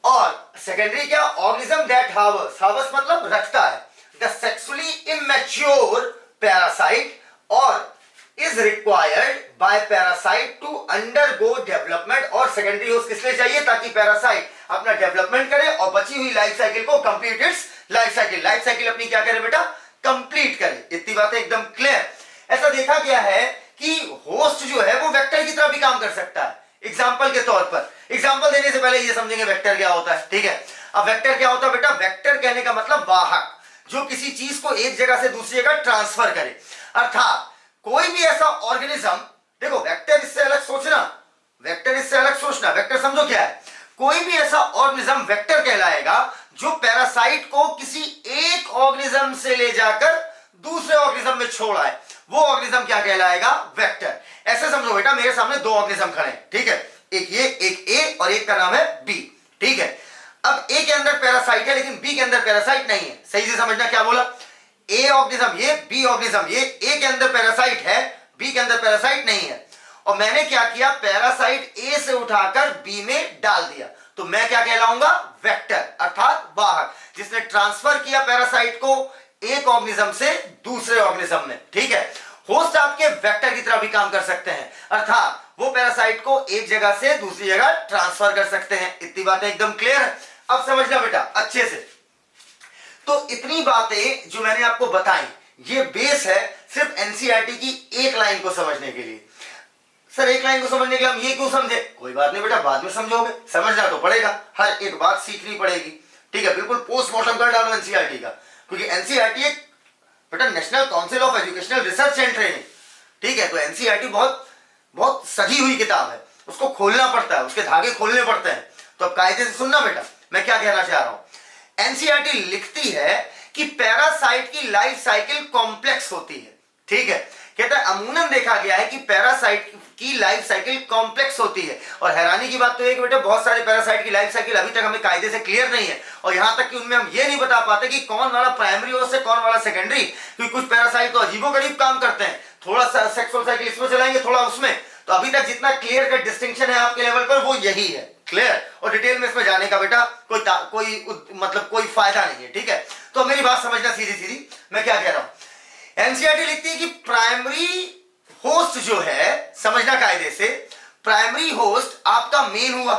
A: और सेकेंडरी क्या, ऑर्गेनिज्म दैट हार्वर्स मतलब रखता है द सेक्सुअली इमेच्योर पैरासाइट और is required by parasite to undergo development। और सेकेंडरी होस्ट किस लिए चाहिए, ताकि पैरासाइट अपना डेवलपमेंट करे और बची हुई लाइफ साइकिल को कंप्लीट इट्स लाइफ साइकिल अपनी क्या करे बेटा, कंप्लीट करे। इतनी बातें एकदम क्लियर। ऐसा देखा गया है कि होस्ट जो है वो वेक्टर की तरह भी काम कर सकता है। एग्जाम्पल के तौर पर, एग्जाम्पल देने से पहले ये समझेंगे वेक्टर क्या होता है, ठीक है। अब वेक्टर क्या होता है बेटा, वेक्टर कहने का मतलब वाहक, जो किसी चीज को एक जगह से दूसरी जगह ट्रांसफर करे। अर्थात कोई भी ऐसा ऑर्गेनिज्म, देखो वेक्टर इससे अलग सोचना, वेक्टर समझो क्या है, कोई भी ऐसा ऑर्गेनिज्म वेक्टर कहलाएगा जो पैरासाइट को किसी एक ऑर्गेनिज्म से ले जाकर दूसरे ऑर्गेनिज्म में छोड़ आए, वो ऑर्गेनिज्म क्या कहलाएगा, वेक्टर। ऐसे समझो बेटा, मेरे सामने दो ऑर्गेनिज्म खड़े हैं, ठीक है, एक ये, एक ए और एक का नाम है बी, ठीक है। अब ए के अंदर पैरासाइट है लेकिन बी के अंदर पैरासाइट नहीं है। सही से समझना क्या बोला, ए ऑर्गेनिज्म ये, बी ऑर्गेनिज्म ये, ए के अंदर पैरासाइट है, बी के अंदर पैरासाइट नहीं है। और मैंने क्या किया, पैरासाइट ए से उठाकर बी में डाल दिया, तो मैं क्या कहलाऊंगा, वेक्टर अर्थात वाहक, जिसने ट्रांसफर किया पैरासाइट को एक ऑर्गेनिज्म से दूसरे ऑर्गेनिज्म में, ठीक है। होस्ट आपके वेक्टर की तरह भी काम कर सकते हैं, अर्थात वो पैरासाइट को एक जगह से दूसरी जगह ट्रांसफर कर सकते हैं। इतनी बातें एकदम क्लियर है। अब समझना बेटा अच्छे से। तो इतनी बातें जो मैंने आपको बताई ये बेस है सिर्फ एनसीईआरटी की एक लाइन को समझने के लिए। सर एक लाइन को समझने के लिए हम ये क्यों समझे, कोई बात नहीं बेटा, बाद में समझोगे, समझना तो पड़ेगा, हर एक बात सीखनी पड़ेगी, ठीक है। बिल्कुल पोस्टमार्टम कर डालो एनसीईआरटी का, क्योंकि एनसीईआरटी एक बेटा national council of educational research and training, ठीक है। तो एनसीईआरटी बहुत बहुत सजी हुई किताब है, उसको खोलना पड़ता है, उसके धागे खोलने पड़ते हैं। तो अब कायदे से सुनना बेटा मैं क्या कहना चाह रहा हूं। एनसीईआरटी लिखती है कि पैरासाइट की लाइफ साइकिल कॉम्प्लेक्स होती है, ठीक है। कहता है अमूमन देखा गया है कि पैरासाइट की लाइफ साइकिल कॉम्प्लेक्स होती है। और हैरानी की बात तो है कि बेटा बहुत सारे पैरासाइट की लाइफ साइकिल अभी तक हमें कायदे से क्लियर नहीं है, और यहां तक कि उनमें हम ये नहीं बता पाते कि कौन वाला प्राइमरी होस्ट है कौन वाला सेकेंडरी, क्योंकि कुछ पैरासाइट तो अजीबोगरीब काम करते हैं, थोड़ा सा सेक्सुअल साइकिल इसमें चलाएंगे थोड़ा उसमें। तो अभी तक जितना क्लियर कट डिस्टिंक्शन है आपके लेवल पर वो यही है, क्लियर। और डिटेल में इसमें जाने का बेटा कोई फायदा नहीं है, ठीक है। तो मेरी बात समझना सीधी सीधी मैं क्या कह रहा हूं। एनसीईआरटी लिखती है कि प्राइमरी होस्ट जो है, समझना कायदे से, प्राइमरी होस्ट आपका मेन हुआ,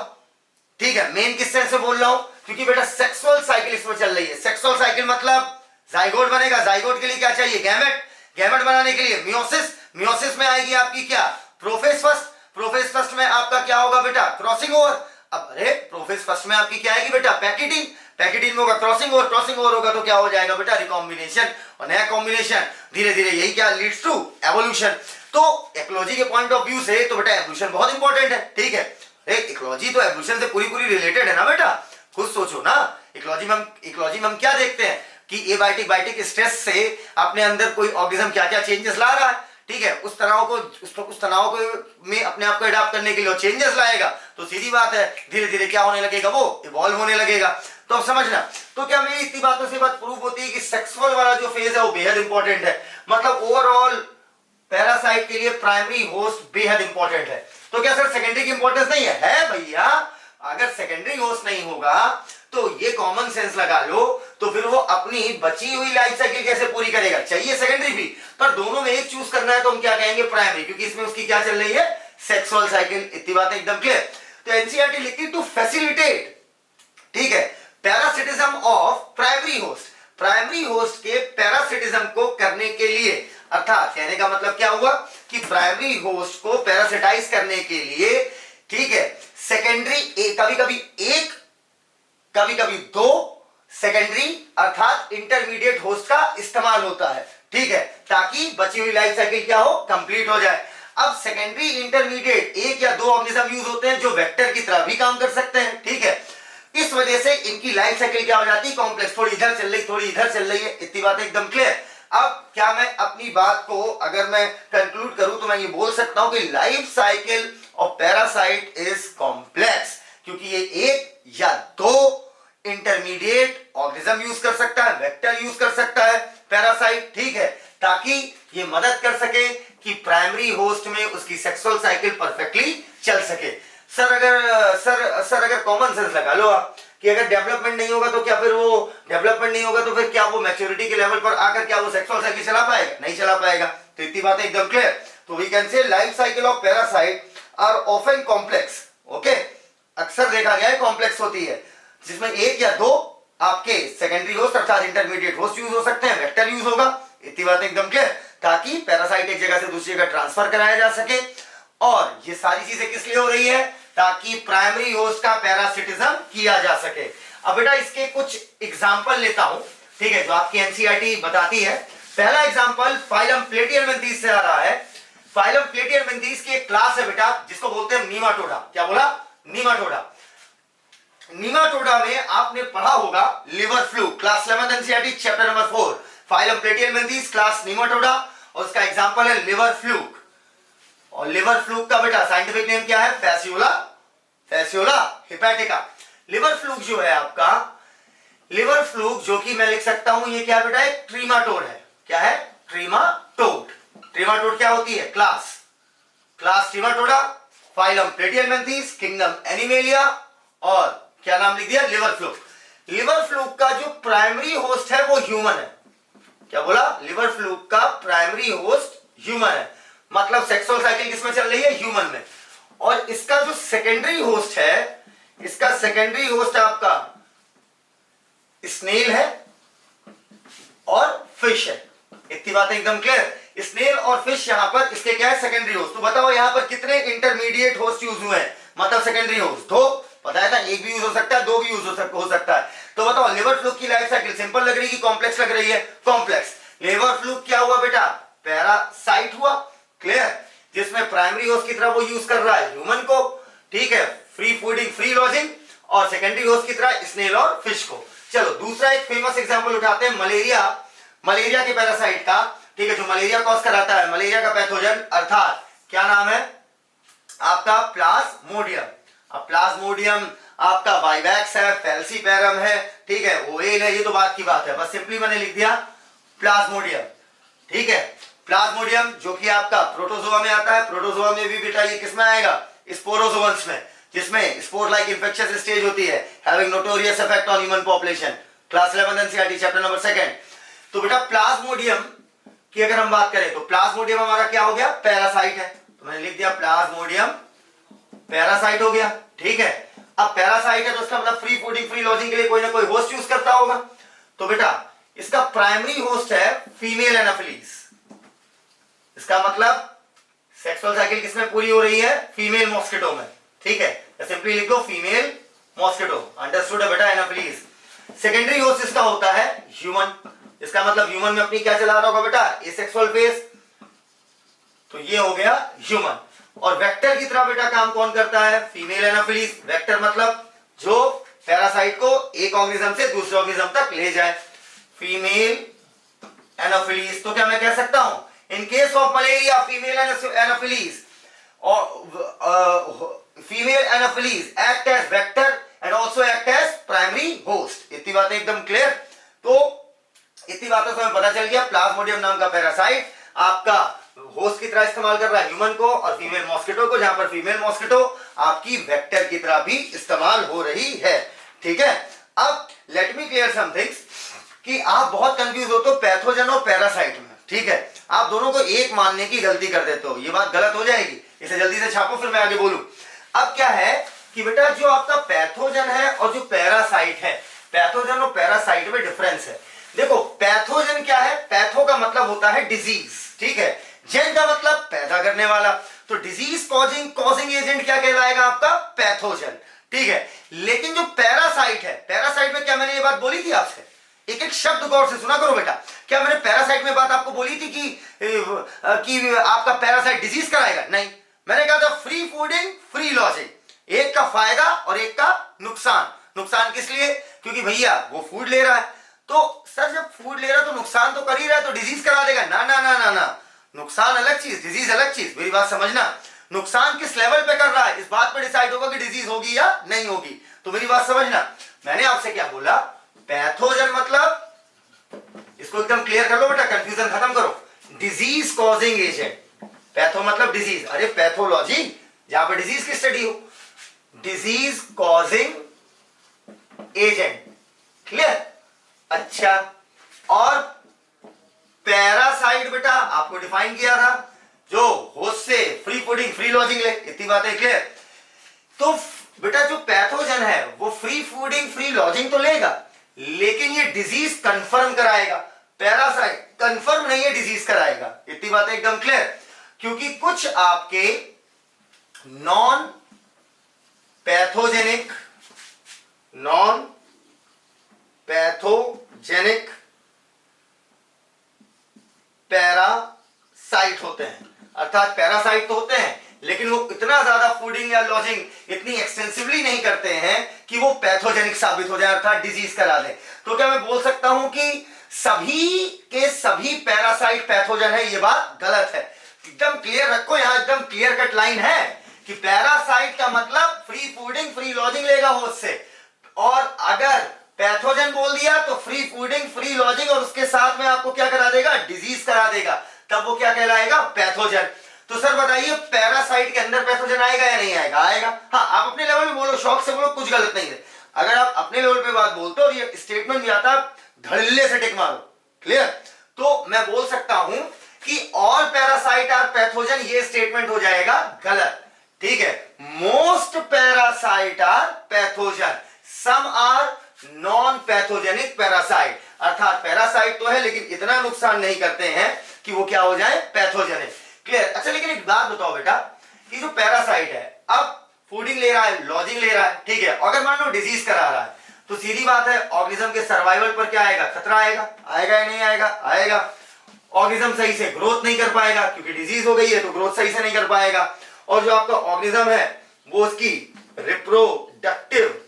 A: ठीक है। मेन किस तरह से बोल रहा हूं, क्योंकि बेटा सेक्सुअल साइकिल इसमें चल रही है। सेक्सुअल साइकिल मतलब जाइगोट बनेगा, जाइगोट के लिए क्या चाहिए, गैमेट, गैमेट बनाने के लिए मियोसिस, मियोसिस में आएगी आपकी क्या, प्रोफेज फर्स्ट, प्रोफेज फर्स्ट में आपका क्या होगा बेटा, क्रॉसिंग ओवर। अब अरे प्रोफेज फर्स्ट में आपकी क्या आएगी बेटा, पैकेटिन, पैकेटिन में होगा क्रॉसिंग ओवर, क्रॉसिंग ओवर होगा तो क्या हो जाएगा बेटा, रिकॉम्बिनेशन, और नया कॉम्बिनेशन, धीरे धीरे यही क्या लीड्स टू एवोल्यूशन। तो इकोलॉजी के पॉइंट ऑफ व्यू से तो बेटा एवोल्यूशन बहुत इंपॉर्टेंट है, ठीक है। इकोलॉजी तो एवोल्यूशन से पूरी पूरी रिलेटेड है ना बेटा, खुद सोचो ना। इकोलॉजी में हम क्या देखते हैं कि एबायोटिक बायोटिक स्ट्रेस से अपने अंदर कोई ऑर्गेनिज्म क्या क्या चेंजेस ला रहा है, ठीक है। उस तनाव को में अपने आप को अडॉप्ट करने के लिए चेंजेस लाएगा, तो सीधी बात है धीरे धीरे क्या होने लगेगा, वो इवॉल्व होने लगेगा। तो अब समझना, तो क्या मेरी इतनी बातों से बात प्रूव होती है कि सेक्सुअल वाला जो फेज है वो बेहद इंपॉर्टेंट है, मतलब ओवरऑल पैरासाइट के लिए प्राइमरी होस्ट बेहद इंपॉर्टेंट है। तो क्या सर सेकेंडरी की इंपॉर्टेंस नहीं है? है भैया, अगर सेकेंडरी होस्ट नहीं होगा तो ये कॉमन सेंस लगा लो, तो फिर वो अपनी बची हुई लाइफ साइकिल कैसे पूरी करेगा? चाहिए सेकेंडरी भी, पर दोनों में एक चूज करना है तो हम क्या कहेंगे, प्राइमरी, क्योंकि इसमें उसकी क्या चल रही है, सेक्सुअल साइकिल। इतनी बातें एकदम क्लियर। तो एनसीईआरटी लिखती टू फैसिलिटेट, ठीक है, parasitism of primary host, primary host के पैरासिटिज्म को करने के लिए, अर्थात कहने का मतलब क्या हुआ कि प्राइमरी होस्ट को पैरासिटाइज करने के लिए, ठीक है, सेकेंडरी कभी कभी एक, कभी कभी दो सेकेंडरी अर्थात इंटरमीडिएट होस्ट का इस्तेमाल होता है, ठीक है, ताकि बची हुई लाइफ साइकिल क्या हो, कंप्लीट हो जाए। अब सेकेंडरी इंटरमीडिएट एक या दो ऑर्गेनिज्म यूज होते हैं जो वेक्टर की तरह भी काम कर सकते हैं, ठीक है। इस वजह से इनकी लाइफ साइकिल क्या हो जाती है, कॉम्प्लेक्स, थोड़ी इधर चल रही, थोड़ी इधर चल रही है। इतनी बात एकदम क्लियर। अब क्या मैं अपनी बात को अगर मैं कंक्लूड करूं तो मैं ये बोल सकता हूं कि life cycle of parasite is complex, क्योंकि ये एक या दो इंटरमीडिएट ऑर्गेनिज्म यूज कर सकता है, वेक्टर यूज कर सकता है पैरासाइट, ठीक है, ताकि ये मदद कर सके कि प्राइमरी होस्ट में उसकी सेक्सुअल साइकिल परफेक्टली चल सके। सर अगर कॉमन सेंस लगा लो आप कि अगर डेवलपमेंट नहीं होगा तो क्या फिर वो डेवलपमेंट नहीं होगा तो फिर क्या वो मैच्योरिटी के लेवल पर आकर क्या वो सेक्सुअल साइकिल चला पाएगा? नहीं चला पाएगा। तो इतनी बात एकदम क्लियर। तो we can say life cycle of parasite are often complex, okay, अक्सर देखा गया है कॉम्प्लेक्स होती है, जिसमें एक या दो आपके सेकेंडरी होस्ट अर्थात इंटरमीडिएट होस्ट यूज हो सकते हैं, वेक्टर यूज होगा। इतनी बात एकदम क्लियर, ताकि पैरासाइट एक जगह से दूसरी जगह ट्रांसफर कराया जा सके। और ये सारी चीजें किस लिए हो रही है? ताकि प्राइमरी होस्ट का पैरासिटिज्म किया जा सके। अब बेटा इसके कुछ एग्जांपल लेता हूं, ठीक है, जो आपकी एनसीईआरटी बताती है। पहला एग्जांपल फाइलम प्लेटियरमेंथीज से आ रहा है। फाइलम प्लेटियरमेंथीज की एक क्लास है बेटा जिसको बोलते हैं नीमाटोडा। क्या बोला? नीमाटोडा। नीमाटोडा में आपने पढ़ा होगा liver fluke, class 11 NCERT chapter number 4, phylum Platyhelminthes class Nematoda, और उसका एग्जांपल है लिवर फ्लूक। और लिवर फ्लूक का बेटा साइंटिफिक नेम क्या है? Fasciola hepatica. लिवर फ्लूक जो है आपका, लिवर फ्लूक जो कि मैं लिख सकता हूं ये क्या बेटा? एक ट्रीमाटोड है। क्या है? ट्रीमाटोड। ट्रीमाटोड क्या होती है? Class Trematoda, phylum Platyhelminthes, kingdom Animalia, और क्या नाम लिख दिया? Liver fluke. लिवर फ्लूक का जो प्राइमरी होस्ट है वो ह्यूमन है। क्या बोला? लिवर फ्लूक का प्राइमरी होस्ट ह्यूमन है, मतलब सेक्सुअल साइकिल किसमें चल रही है? ह्यूमन में। और इसका जो सेकेंडरी होस्ट है, इसका सेकेंडरी होस्ट आपका स्नेल है और फिश है। इतनी बात एकदम क्लियर। स्नेल और फिश यहां पर इसके क्या है? Secondary host. तो बताओ यहां पर कितने इंटरमीडिएट होस्ट यूज हुए हैं, मतलब सेकेंडरी होस्ट? दो। बताया था एक भी यूज हो सकता है, दो भी यूज हो सकता है। तो बताओ लिवर फ्लूक की लाइफ साइकिल सिंपल लग रही है कि कॉम्प्लेक्स लग रही है? कॉम्प्लेक्स। लिवर फ्लूक क्या हुआ बेटा? पैरासाइट हुआ, क्लियर, जिसमें प्राइमरी होस्ट की तरह वो यूज कर रहा है ह्यूमन को, ठीक है, फ्री फूडिंग, फ्री लॉजिंग, और सेकेंडरी होस्ट की तरह स्नेल और फिश को। चलो दूसरा एक फेमस एग्जांपल उठाते हैं, मलेरिया के पैरासाइट का, ठीक है, जो मलेरिया कॉज कराता है, मलेरिया का पैथोजन, अर्थात क्या नाम है आपका? प्लाज्मोडियम। अब प्लाज्मोडियम आपका वाइवैक्स है, फैल्सीपैरम है, ठीक है, ओएल है, ये तो बात की बात है, बस सिंपली मैंने लिख दिया प्लाज्मोडियम, ठीक है। प्लाज्मोडियम जो कि आपका प्रोटोजोआ में आता है। प्रोटोजोआ में भी बेटा ये किसमें आएगा? स्पोरोजोअन्स में, जिसमें स्पोर लाइक इंफेक्शियस स्टेज होती है, having notorious effect on human population, class 11 NCERT chapter number 2। तो बेटा प्लाज्मोडियम की अगर हम बात करें तो प्लाज्मोडियम हमारा क्या हो गया? पैरासाइट है। तो मैंने लिख दिया प्लाज्मोडियम पैरासाइट हो गया, ठीक है। अब पैरासाइट है तो उसका मतलब फ्री फूडिंग फ्री लॉजिंग के लिए कोई ना कोई होस्ट यूज करता होगा। तो बेटा इसका प्राइमरी होस्ट है फीमेल एनाफिलीज। इसका मतलब सेक्सुअल साइकिल किसमें पूरी हो रही है? फीमेल मॉस्किटो में, ठीक है। सिंपली लिख दो फीमेल मॉस्किटो, अंडरस्टूड है बेटा, एनाफिलीज। सेकेंडरी होस्ट इसका होता है ह्यूमन। इसका मतलब ह्यूमन में अपनी क्या चला रहा होगा बेटा? Asexual phase. तो ये हो गया ह्यूमन। और वेक्टर की तरह बेटा काम कौन करता है? Female Anopheles. वेक्टर मतलब जो पैरासाइट को एक ऑर्गेनिज्म से दूसरे ऑर्गेनिज्म तक ले जाए, फीमेल एनाफिलीज। तो क्या मैं कह सकता हूं in case of malaria female Anopheles और female Anopheles act as vector and also act as primary host. इतनी बातें एकदम क्लियर। तो इतनी बातों से हमें पता चल गया प्लाज्मोडियम नाम का पैरासाइट आपका होस्ट की तरह इस्तेमाल कर रहा है ह्यूमन को और फीमेल मॉस्किटो को, जहां पर फीमेल मॉस्किटो आपकी वेक्टर की तरह भी इस्तेमाल हो रही है, ठीक है। अब let me clear some things कि आप बहुत कंफ्यूज होते हो पैथोजन और पैरासाइट में, ठीक है। आप दोनों को एक मानने की गलती कर देते हो, ये बात गलत हो जाएगी, इसे जल्दी से छापो फिर मैं आगे बोलूं। अब क्या है कि बेटा जो आपका पैथोजन है और जो पैरासाइट है, पैथोजन और पैरासाइट में डिफरेंस है। देखो पैथोजन क्या है? पैथो का मतलब होता है डिजीज, ठीक है। जेन का मतलब पैदा करने वाला, तो डिजीज कॉजिंग एजेंट क्या कहलाएगा? आपका पैथोजन, ठीक है। लेकिन जो पैरासाइट है, पैरासाइट में क्या मैंने ये बात बोली थी आपसे? एक एक शब्द गौर से सुना करो बेटा। क्या मैंने पैरासाइट में बात आपको बोली थी कि आपका पैरासाइट डिजीज कराएगा? नहीं, मैंने कहा था फ्री फूडिंग फ्री लॉजिंग, एक का फायदा और एक का नुकसान। नुकसान किस लिए? क्योंकि भैया वो फूड ले रहा है, तो सर जब फूड ले रहा है तो नुकसान तो कर ही रहा है, तो डिजीज करा देगा? ना ना ना ना ना, नुकसान अलग चीज, डिजीज अलग चीज। मेरी बात समझना, नुकसान किस लेवल पे कर रहा है इस बात पे डिसाइड होगा कि डिजीज होगी या नहीं होगी। तो मेरी बात समझना, मैंने आपसे क्या बोला? पैथोजन मतलब, इसको एकदम क्लियर कर लो बेटा, कंफ्यूजन खत्म करो, डिजीज कॉजिंग एजेंट। पैथो मतलब डिजीज, अरे पैथोलॉजी जहां पर डिजीज की स्टडी हो, डिजीज कॉजिंग एजेंट, क्लियर। अच्छा, और पैरासाइट बेटा आपको डिफाइन किया था जो होस्ट से फ्री फूडिंग फ्री लॉजिंग ले, इतनी बातें क्लियर। तो बेटा जो पैथोजन है वो फ्री फूडिंग फ्री लॉजिंग तो लेगा, लेकिन ये डिजीज कंफर्म कराएगा। पैरासाइट कंफर्म नहीं है, डिजीज कराएगा। इतनी बातें एकदम क्लियर। क्योंकि कुछ आपके नॉन पैथोजेनिक पैरासाइट होते हैं, अर्थात पैरासाइट तो होते हैं लेकिन वो इतना ज्यादा फूडिंग या लॉजिंग इतनी एक्सटेंसिवली नहीं करते हैं कि वो पैथोजेनिक साबित हो जाए, अर्थात डिजीज करा दे। तो क्या मैं बोल सकता हूं कि सभी के सभी पैरासाइट पैथोजन है? ये बात गलत है। एकदम क्लियर रखो, यहां एकदम क्लियर कट लाइन है कि पैरासाइट का मतलब फ्री फूडिंग फ्री लॉजिंग लेगा होस्ट से, और अगर पैथोजन बोल दिया तो फ्री फूडिंग फ्री लॉजिंग और उसके साथ में आपको क्या करा देगा? डिजीज करा देगा, तब वो क्या कहलाएगा? पैथोजन। तो सर बताइए पैरासाइट के अंदर पैथोजन आएगा या नहीं आएगा? आएगा। हाँ, आप अपने लेवल में बोलो, शौक से बोलो, कुछ गलत नहीं है। अगर आप अपने लेवल पे बात बोलते हो और ये स्टेटमेंट भी आता, धड़ल्ले से टिक मारो, क्लियर। तो मैं बोल सकता हूं कि ऑल पैरासाइट आर पैथोजन, ये स्टेटमेंट हो जाएगा गलत, ठीक है। Most parasite are pathogen, some are non pathogenic parasite, अर्थात पैरासाइट तो है लेकिन इतना नुकसान नहीं करते हैं कि वो क्या हो जाए? Pathogenic, clear. अच्छा, लेकिन एक बात बताओ बेटा कि जो पैरासाइट है अब फूडिंग ले रहा है, लॉजिंग ले रहा है, ठीक है, अगर मान लो डिजीज करा रहा है तो सीधी बात है ऑर्गेनिज्म के सर्वाइवल पर क्या आएगा? खतरा आएगा। आएगा या नहीं आएगा? आएगा। ऑर्गेनिज्म सही से ग्रोथ नहीं कर पाएगा क्योंकि डिजीज हो गई है, तो ग्रोथ सही से नहीं कर पाएगा। और जो आपका ऑर्गेनिज्म है वो उसकी रिप्रोडक्टिव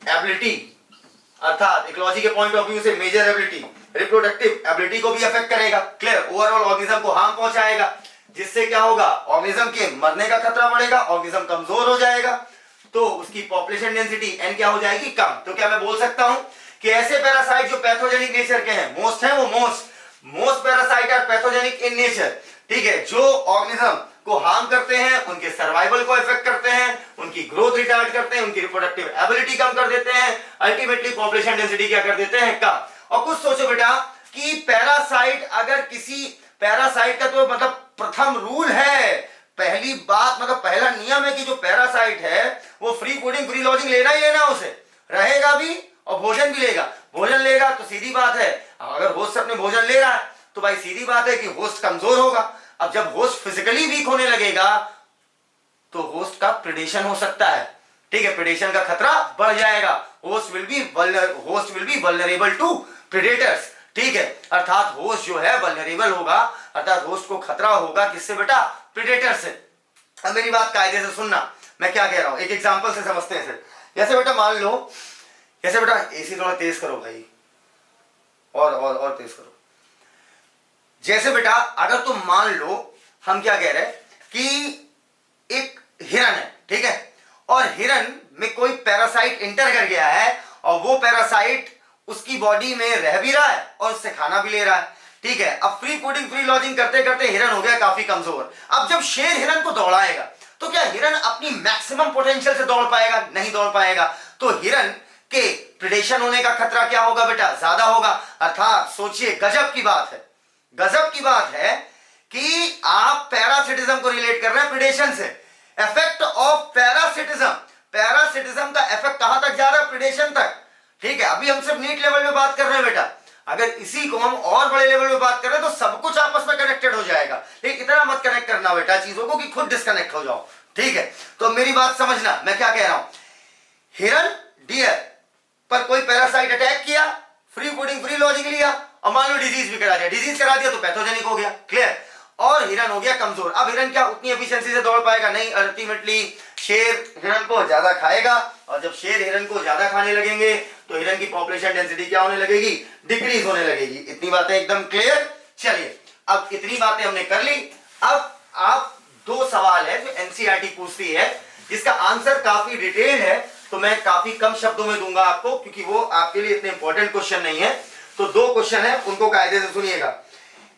A: एबिलिटी, अर्थात इकोलॉजी के पॉइंट ऑफ व्यू से मेजर एबिलिटी, रिप्रोडक्टिव एबिलिटी को भी अफेक्ट करेगा, क्लियर। ओवरऑल ऑर्गेनिज्म को हार्म पहुंचाएगा, जिससे क्या होगा? ऑर्गेनिज्म के मरने का खतरा बढ़ेगा, ऑर्गेनिज्म कमजोर हो जाएगा, तो उसकी पॉपुलेशन डेंसिटी एन क्या हो जाएगी? कम। तो क्या मैं बोल सकता हूं कि ऐसे पैरासाइट जो पैथोजेनिक नेचर के हैं, मोस्ट है वो most parasite are pathogenic in nature, ठीक है, जो ऑर्गेनिज्म को हार्म करते हैं, उनके सर्वाइवल को इफेक्ट करते हैं, उनकी ग्रोथ रिटार्ड करते हैं, उनकी रिप्रोडक्टिव एबिलिटी कम कर देते हैं, अल्टीमेटली पॉपुलेशन डेंसिटी क्या कर देते हैं? कम। और कुछ सोचो बेटा कि पैरासाइट, अगर किसी पैरासाइट का तो मतलब प्रथम रूल है पहली बात मतलब पहला नियम है कि जो पैरासाइट है वो फ्री फूडिंग फ्री लॉजिंग लेना ही लेना, उसे रहेगा भी और भोजन भी लेगा। भोजन लेगा तो सीधी बात है, अगर होस्ट अपने भोजन ले रहा है तो भाई सीधी बात है कि होस्ट कमजोर होगा। अब जब होस्ट फिजिकली वीक होने लगेगा तो होस्ट का प्रेडेशन हो सकता है, ठीक है, प्रेडेशन का खतरा बढ़ जाएगा। Host will be vulnerable to predators, ठीक है, अर्थात होस्ट जो है वल्नरेबल होगा, अर्थात होस्ट को खतरा होगा किससे बेटा, प्रेडेटर से। अब मेरी बात कायदे से सुनना, मैं क्या कह रहा हूं, एक एग्जांपल से समझते हैं। जैसे बेटा मान लो, जैसे बेटा एसी थोड़ा तेज करो भाई, और तेज करो। जैसे बेटा अगर तुम मान लो, हम क्या कह रहे हैं कि एक हिरन है, ठीक है, और हिरन में कोई पैरासाइट इंटर कर गया है और वो पैरासाइट उसकी बॉडी में रह भी रहा है और उससे खाना भी ले रहा है, ठीक है। अब फ्री फूडिंग फ्री लॉजिंग करते करते हिरन हो गया काफी कमजोर। अब जब शेर हिरन को दौड़ाएगा तो क्या हिरन अपनी मैक्सिमम पोटेंशियल से दौड़ पाएगा? नहीं दौड़ पाएगा। तो हिरन के प्रेडेशन होने का खतरा क्या होगा बेटा, ज्यादा होगा। अर्थात सोचिए, गजब की बात है, गजब की बात है कि आप पैरासिटिज्म को रिलेट कर रहे हैं प्रेडेशन से। इफेक्ट ऑफ पैरासिटिज्म, पैरासिटिज्म का इफेक्ट कहां तक जा रहा है, प्रेडेशन तक, ठीक है। अभी हम सिर्फ नीट लेवल में बात कर रहे हैं बेटा, अगर इसी को हम और बड़े लेवल में बात करें तो सब कुछ आपस में कनेक्टेड हो जाएगा। लेकिन इतना मत कनेक्ट करना बेटा चीजों को कि खुद डिस्कनेक्ट हो जाओ, ठीक है। तो मेरी बात समझना, मैं क्या कह रहा हूं, हिरन डियर पर कोई पैरासाइट अटैक किया, फ्री फूडिंग फ्री लॉजिंग लिया और मान लो डिजीज भी करा दिया, डिजीज करा दिया तो पैथोजेनिक हो गया, क्लियर, और हिरन हो गया कमजोर। अब हिरन क्या उतनी एफिशिएंसी से दौड़ पाएगा? नहीं। अल्टीमेटली शेर हिरन को ज्यादा खाएगा और जब शेर हिरन को ज्यादा खाने लगेंगे तो हिरन की पॉपुलेशन डेंसिटी क्या होने लगेगी, डिक्रीज होने लगेगी। इतनी बातें एकदम क्लियर। चलिए अब इतनी बातें हमने कर ली। अब आप दो सवाल है जो एनसीईआरटी पूछती है जिसका आंसर काफी डिटेल्ड है, तो मैं काफी कम शब्दों में दूंगा आपको क्योंकि वो आपके लिए इतने इंपॉर्टेंट क्वेश्चन नहीं है। तो दो क्वेश्चन है, उनको कायदे से सुनिएगा।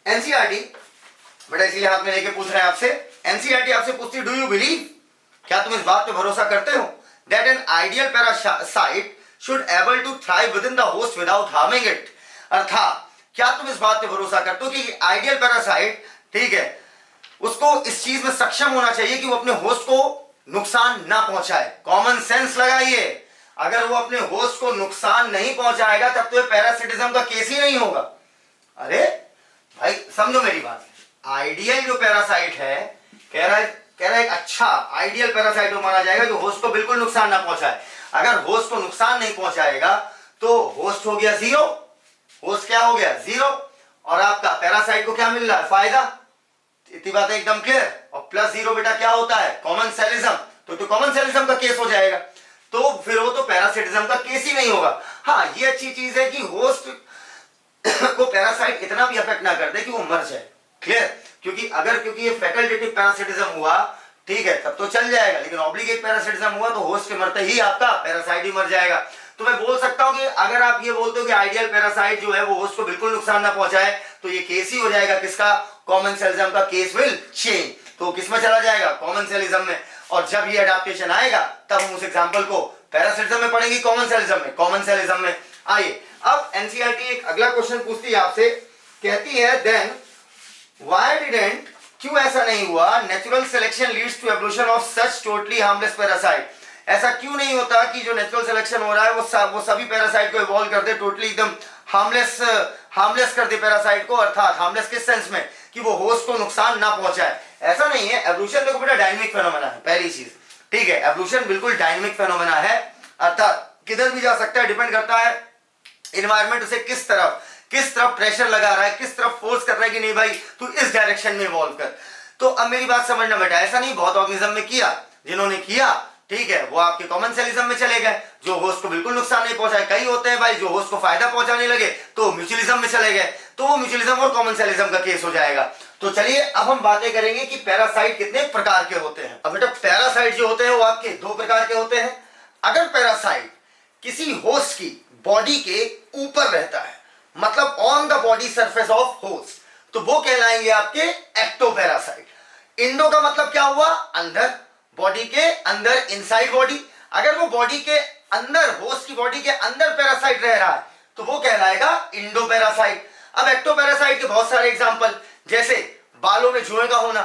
A: एनसीईआरटी बेटा इसीलिए हाथ में लेके पूछ रहे हैं आपसे, एनसीईआरटी आपसे पूछती है, डू यू बिलीव, क्या तुम इस बात पे भरोसा करते हो that an ideal parasite should able to thrive within the host without harming it. अर्थात क्या तुम इस बात पे भरोसा करते हो कि आइडियल पैरासाइट, ठीक है, उसको इस चीज में सक्षम होना चाहिए कि वो अपने होस्ट को नुकसान ना पहुंचाए। कॉमन सेंस लगाइए, अगर वो अपने होस्ट को नुकसान नहीं पहुंचाएगा तब तो ये पैरासिटिज्म का केस ही नहीं होगा। अरे भाई समझो मेरी बात, आइडियल जो पैरासाइट है, कह रहा है एक अच्छा आइडियल पैरासाइट वो माना जाएगा जो होस्ट को बिल्कुल नुकसान ना पहुंचाए। अगर होस्ट को नुकसान नहीं पहुंचाएगा तो होस्ट हो गया जीरो, होस्ट क्या हो गया, जीरो, और आपका पैरासाइट को क्या मिल रहा है, फायदा। इतनी बात एकदम क्लियर। और प्लस जीरो बेटा क्या होता है, कॉमन सेलिज्म, तो कॉमन सेलिज्म का केस हो जाएगा, तो फिर वो तो पैरासिटिज्म का केस ही नहीं होगा। हाँ ये अच्छी चीज है कि होस्ट को पैरासाइट इतना भी अफेक्ट ना कर दे कि वो मर जाए, क्लियर, क्योंकि ये फैकल्टेटिव पैरासिटिज्म हुआ, ठीक है, तब तो चल जाएगा, लेकिन ऑब्लिगेट पैरासिटिज्म हुआ तो होस्ट के मरते ही आपका पैरासाइट ही मर जाएगा। तो मैं बोल सकता हूं कि अगर आप ये बोलते हो कि आइडियल पैरासाइट जो है वो होस्ट को बिल्कुल नुकसान ना पहुंचाए तो ये केस ही हो जाएगा किसका, कॉमन सेलिज्म का केस विल चेंज। तो किसमें चला जाएगा, कॉमन सेलिज्म में। और जब ये अडैप्टेशन आएगा तब हम उस एग्जांपल को पैरासिटिज्म में पढ़ेंगे, कॉमन सेलिज्म में, कॉमन सेलिज्म में। आइए अब एनसीईआरटी एक अगला क्वेश्चन पूछती है आपसे, कहती है देन व्हाई डिडंट, क्यों ऐसा नहीं हुआ, natural selection leads to evolution of such totally harmless parasite. ऐसा क्यों नहीं होता कि जो नेचुरल सिलेक्शन हो रहा है वो सभी पैरासाइट को इवॉल्व कर दे, टोटली एकदम हार्मलेस कर दे पैरासाइट को। अर्थात हार्मलेस किस सेंस में कि वो होस्ट को नुकसान ना पहुंचाए। ऐसा नहीं है, एवोल्यूशन देखो बेटा डायनामिक फेनोमेना है, पहली चीज, ठीक है, एवोल्यूशन बिल्कुल डायनामिक फेनोमेना है, अर्थात किधर भी जा सकता है, डिपेंड करता है एनवायरनमेंट उसे किस तरफ प्रेशर लगा रहा है, किस तरफ फोर्स कर रहा है कि नहीं भाई तू इस डायरेक्शन में इवॉल्व कर। तो अब मेरी बात समझना बेटा, ऐसा नहीं, बहुत ऑर्गेनिज्म में किया, जिन्होंने किया, ठीक है, वो आपके कॉमन सेलिज्म में चले गए, जो होस्ट को बिल्कुल नुकसान नहीं पहुंचाए। कई होते हैं भाई जो होस्ट को फायदा पहुंचाने लगे तो म्यूचुअलिज्म में चले गए, तो वो म्यूचुअलिज्म और कॉमन सेलिज्म का केस हो जाएगा। तो चलिए अब हम बातें करेंगे कि पैरासाइट कितने प्रकार के होते हैं। अब बेटा पैरासाइट जो होते हैं वो आपके दो प्रकार के होते हैं। अगर पैरासाइट किसी होस्ट की बॉडी के ऊपर रहता है, मतलब on the body surface of host, तो वो कहलाएंगे आपके एक्टोपैरासाइट। इंडो का मतलब क्या हुआ, अंदर, बॉडी के अंदर, इनसाइड बॉडी। अगर वो बॉडी के अंदर, होस्ट की बॉडी के अंदर पैरासाइट रह रहा है तो वो कहलाएगा इंडोपैरासाइट। अब एक्टोपैरासाइट के बहुत सारे एग्जांपल, जैसे बालों में जुएं का होना,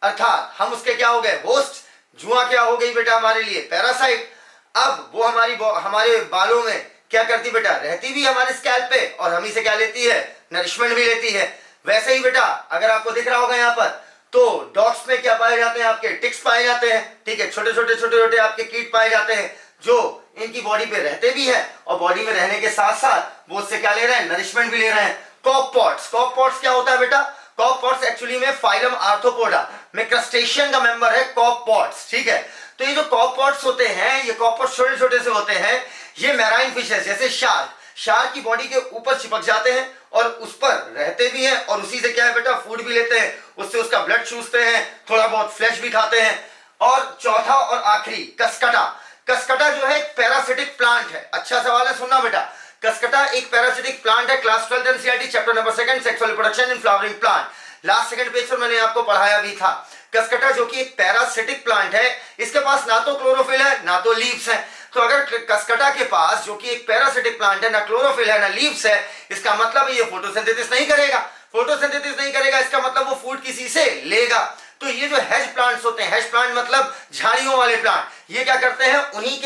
A: अर्थात हम उसके क्या हो गए, होस्ट। जुआ क्या हो गई बेटा हमारे लिए, पैरासाइट। अब वो हमारे बालों में क्या करती बेटा, रहती भी हमारे स्कैल्प पे और हम ही से क्या लेती है, नरिशमेंट भी लेती है। वैसे ही बेटा अगर आपको दिख रहा होगा यहाँ पर, तो डॉग्स में क्या पाए जाते हैं, आपके टिक्स पाए जाते हैं, ठीक है, छोटे छोटे आपके कीट पाए जाते हैं जो इनकी बॉडी पे रहते भी हैं और बॉडी में रहने के साथ साथ वो उससे क्या ले रहे हैं, नरिशमेंट भी ले रहे हैं। कॉपपॉड्स, कॉपपॉड्स क्या होता है बेटा, कॉपपॉड्स एक्चुअली में फाइलम आर्थ्रोपोडा में क्रस्टेशियन का मेंबर है कॉपपॉड्स, ठीक है। तो ये जो कॉपपॉड्स होते हैं, ये कॉपपॉड्स छोटे छोटे से होते हैं, ये मैराइन फिशेस जैसे शार्क की बॉडी के ऊपर चिपक जाते हैं और उस पर रहते भी हैं और उसी से क्या है बेटा, फूड भी लेते हैं, उससे उसका ब्लड चूसते हैं, थोड़ा बहुत फ्लैश भी खाते हैं। और चौथा और आखिरी कसकटा। कसकटा जो है एक पैरासिटिक प्लांट है। अच्छा सवाल है, सुनना बेटा, कसकटा एक पैरासिटिक प्लांट है। Class 12 NCERT chapter number 2 sexual reproduction in flowering plant, last second page पर मैंने आपको पढ़ाया भी था। कसकटा जो कि एक पैरासिटिक प्लांट है, इसके पास ना तो क्लोरोफिल है ना तो लीव्स है। तो अगर कसकटा के पास जो कि एक पैरासिटिक प्लांट है, ना क्लोरोफिल है ना लीव्स है, इसका मतलब ये फोटोसिंथेसिस नहीं करेगा। फोटोसिंथेसिस नहीं करेगा इसका मतलब वो फूड किसी से लेगा। तो ये जो हेज प्लांट्स होते हैं, हेज प्लांट मतलब झाड़ियों वाले प्लांट, ये क्या करते हैं, उन्हीं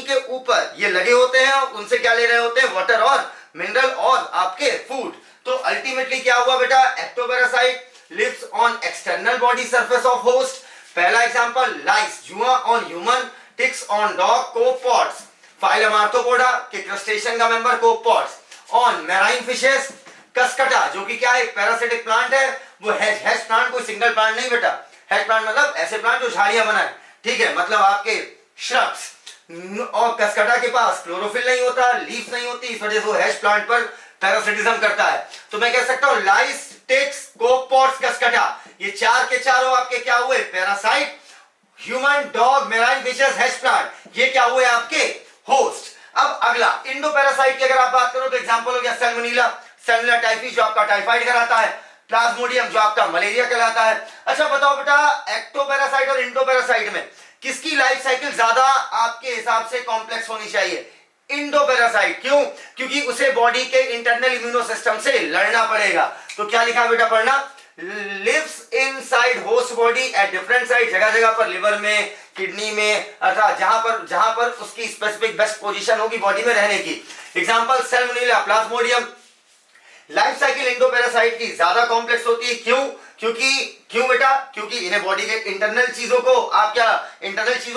A: के ऊपर ये लगे होते हैं और उनसे क्या ले रहे होते हैं, वाटर और मिनरल और आपके फूड। तो अल्टीमेटली क्या हुआ बेटा, ectoparasite lives on external body surface of host. पहला एग्जांपल लाइस, जुआ on human, ticks on dog, copepods phylum Arthropoda के क्रस्टेशियन का member copepods on marine fishes. Cuscuta जो कि क्या है, पैरासिटिक प्लांट है, वो हेज प्लांट, कोई सिंगल प्लांट नहीं बेटा। हेज प्लांट मतलब ऐसे प्लांट जो झाड़ियां बनाए, ठीक है, मतलब आपके श्रब्स। और कसकटा के पास क्लोरोफिल नहीं होता, लीव्स नहीं होती, इस वजह से वो हेज प्लांट पर पैरासिटिज्म करता है। तो मैं कह सकता हूं लाइस, टिक्स, कोपॉड्स, कसकटा, ये चार के चारों आपके क्या हुए, parasite. Human, dog, marine fishes, hedge plant, ये क्या हुए आपके होस्ट। अब अगला इंडोपैरासाइट की अगर आप बात करो तो एग्जांपल हो गया सैल्मोनेला, सैल्मोनेला टाइफी जो आपका टाइफाइड कराता है, प्लाज्मोडियम जो आपका मलेरिया कहलाता है। अच्छा बताओ बेटा, एक्टोपैरासाइट और इंडोपैरासाइट में किसकी लाइफ साइकिल ज्यादा आपके हिसाब से कॉम्प्लेक्स होनी चाहिए, इंडोपैरासाइट। क्यों, क्योंकि उसे बॉडी के इंटरनल इम्यूनो सिस्टम से लड़ना पड़ेगा। तो क्या लिखा बेटा पढ़ना, lives inside host body at different side, जगह जगह पर लिवर में, किडनी में, अर्थात जहां पर उसकी स्पेसिफिक बेस्ट पोजीशन होगी बॉडी में रहने की। Example Salmonella, Plasmodium. Life cycle endoparasite की ज्यादा कॉम्प्लेक्स होती है। क्यों बेटा, क्योंकि इन्हें बॉडी के इंटरनल चीजों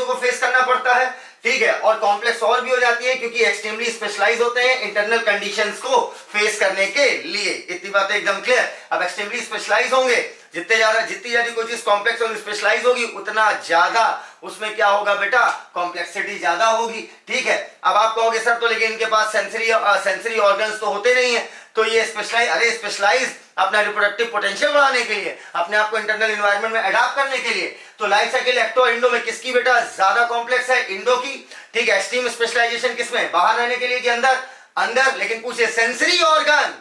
A: को फेस करना पड़ता है, ठीक है। और कॉम्प्लेक्स और भी हो जाती है क्योंकि एक्सट्रीमली स्पेशलाइज होते हैं इंटरनल कंडीशंस को फेस करने के लिए। इतनी बातें एकदम क्लियर। अब एक्सट्रीमली स्पेशलाइज होंगे, जितनी ज्यादा कोई चीज कॉम्प्लेक्स और स्पेशलाइज होगी उतना ज्यादा उसमें क्या होगा बेटा, कॉम्प्लेक्सिटी ज्यादा होगी, ठीक है। अब आप कहोगे सर तो लेकिन इनके पास सेंसरी ऑर्गन्स तो होते नहीं है, तो ये स्पेशलाइज अपना रिप्रोडक्टिव पोटेंशियल बढ़ाने के लिए, अपने आप को इंटरनल एनवायरनमेंट में अडॉप्ट करने के लिए। तो लाइफ साइकिल एक्टो और इंडो में किसकी बेटा ज्यादा कॉम्प्लेक्स है, इंडो की, ठीक है। एक्सट्रीम स्पेशलाइजेशन किसमें, बाहर रहने के लिए कि अंदर। लेकिन पूछे सेंसरी ऑर्गन,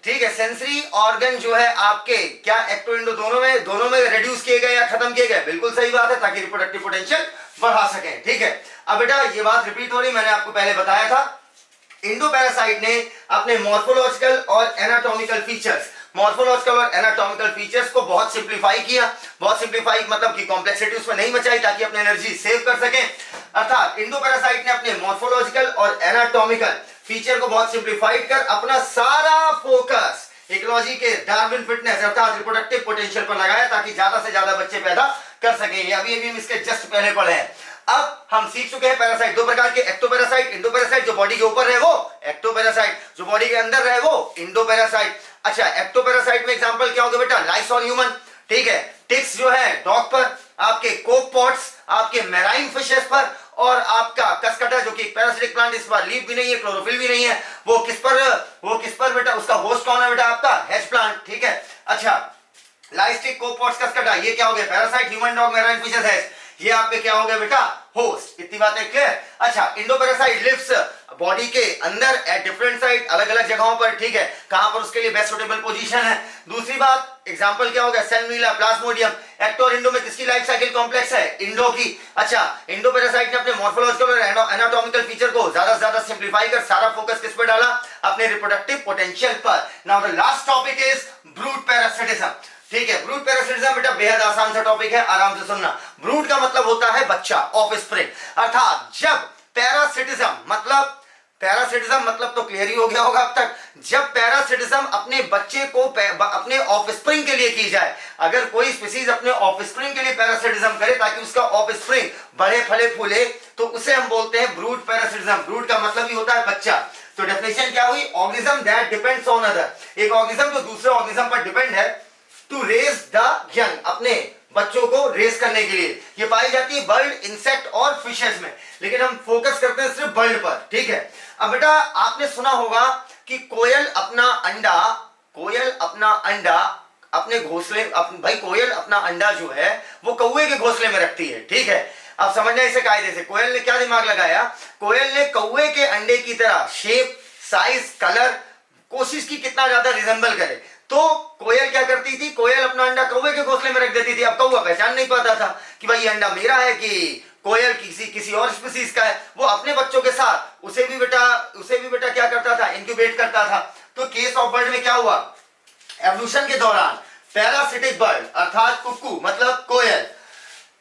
A: ठीक है, सेंसरी ऑर्गन जो है आपके क्या एक्टो इंडो दोनों में रिड्यूस किए गए या खत्म किए गए, बिल्कुल सही बात है, ताकि रिप्रोडक्टिव पोटेंशियल बढ़ा सके, ठीक है। अब बेटा ये बात रिपीट हो रही, मैंने आपको पहले बताया था, इंडोपैरासाइट ने अपने मॉर्फोलॉजिकल और एनाटॉमिकल फीचर्स को बहुत सिंप्लीफाई किया। बहुत सिंप्लीफाई मतलब कि कॉम्प्लेक्सिटी उसमें नहीं बचाई ताकि अपनी एनर्जी सेव कर सके। अर्थात इंडोपैरासाइट ने अपने मॉर्फोलॉजिकल और एनाटॉमिकल फीचर को बहुत सिंप्लीफाइड कर अपना सारा फोकस इकोलॉजी के डार्विन फिटनेस अर्थात रिप्रोडक्टिव पोटेंशियल पर लगाया ताकि ज्यादा से ज्यादा बच्चे पैदा कर सके। अभी हम इसके जस्ट पहले पढ़े हैं। अब हम सीख चुके हैं पैरासाइट दो प्रकार के, एक्टोपैरासाइट, इंडोपैरासाइट। जो बॉडी के ऊपर रहे वो एक्टोपैरासाइट, जो बॉडी के अंदर रहे वो इंडोपैरासाइट। अच्छा, एक्टोपैरासाइट में एग्जांपल क्या होगा बेटा, लाइस और ह्यूमन, ठीक है। टिक्स जो है डॉग पर, आपके कोपपॉड्स आपके मैराइन फिशेस पर, और आपका कसकटा जो कि पैरासिटिक प्लांट, इस बार लीफ भी नहीं है, क्लोरोफिल भी नहीं है, वो किस पर बेटा, उसका होस्ट कौन है बेटा, आपका हेज प्लांट, ठीक है। अच्छा, लाइस्टिक, कोपपॉड्स, कसकटा, ये क्या हो गया, parasite, human, dog, marine fishes, hedge, ये आपके क्या हो गया बेटा, होस्ट। इतनी बातें क्लियर। अच्छा, इंडोपैरासाइट लिव्स बॉडी के अंदर एट डिफरेंट साइड, अलग अलग जगहों पर, ठीक है, कहां पर उसके लिए बेस्ट सूटेबल पोजीशन है। दूसरी बात, एग्जांपल क्या हो गया, सैल्मोनेला, प्लाज्मोडियम। एक्टो और इंडो में किसकी लाइफ साइकिल कॉम्प्लेक्स है, इंडो की। अच्छा, इंडोपैरासाइट ने अपने मॉर्फोलॉजिकल और एनाटॉमिकल फीचर को ज्यादा से ज्यादा सिंप्लीफाई कर सारा फोकस किस पर डाला, अपने रिप्रोडक्टिव पोटेंशियल पर। Now the last topic is brute parasitism. ठीक है, ब्रूट पैरासिटिज्म बेटा बेहद आसान सा टॉपिक है, आराम से सुनना। ब्रूट का मतलब होता है बच्चा, ऑफस्प्रिंग, अर्थात जब पैरासिटिज्म मतलब तो क्लियर ही हो गया होगा अब तक। जब पैरासिटिज्म अपने बच्चे को अपने ऑफस्प्रिंग के लिए की जाए, अगर कोई स्पीसीज अपने ऑफस्प्रिंग के लिए पैरासिटिज्म करे ताकि उसका ऑफस्प्रिंग बढ़े फले फूले, तो उसे हम बोलते हैं ब्रूट पैरासिटिज्म। ब्रूट का मतलब ही होता है बच्चा। तो डेफिनेशन क्या हुई? Organism that depends on other, एक ऑर्गेनिज्म जो दूसरे ऑर्गेनिज्म पर डिपेंड है टू रेज द यंग, अपने बच्चों को रेस करने के लिए। ये पाई जाती है बर्ड, इंसेक्ट और फिशेस में, लेकिन हम फोकस करते हैं सिर्फ बर्ड पर। ठीक है, अब बेटा आपने सुना होगा कि कोयल अपना अंडा अपने घोंसले, भाई कोयल अपना अंडा जो है वो कौवे के घोंसले में रखती है। ठीक है, अब समझना इसे कायदे से। कोयल ने क्या दिमाग लगाया? कोयल ने कौवे के अंडे की तरह शेप, साइज, कलर कोशिश की कितना ज्यादा रिजेंबल करे। तो कोयल क्या करती थी? कोयल अपना अंडा कौवे के घोंसले में रख देती थी। अब कौवा पहचान नहीं पाता था कि भाई ये अंडा मेरा है कि कोयल किसी और स्पीसीज का है। वो अपने बच्चों के साथ उसे भी बेटा क्या करता था? इंक्यूबेट करता था। तो केस ऑफ बर्ड में क्या हुआ? एवोल्यूशन के दौरान पैरासिटिक बर्ड अर्थात कुक्कू मतलब कोयल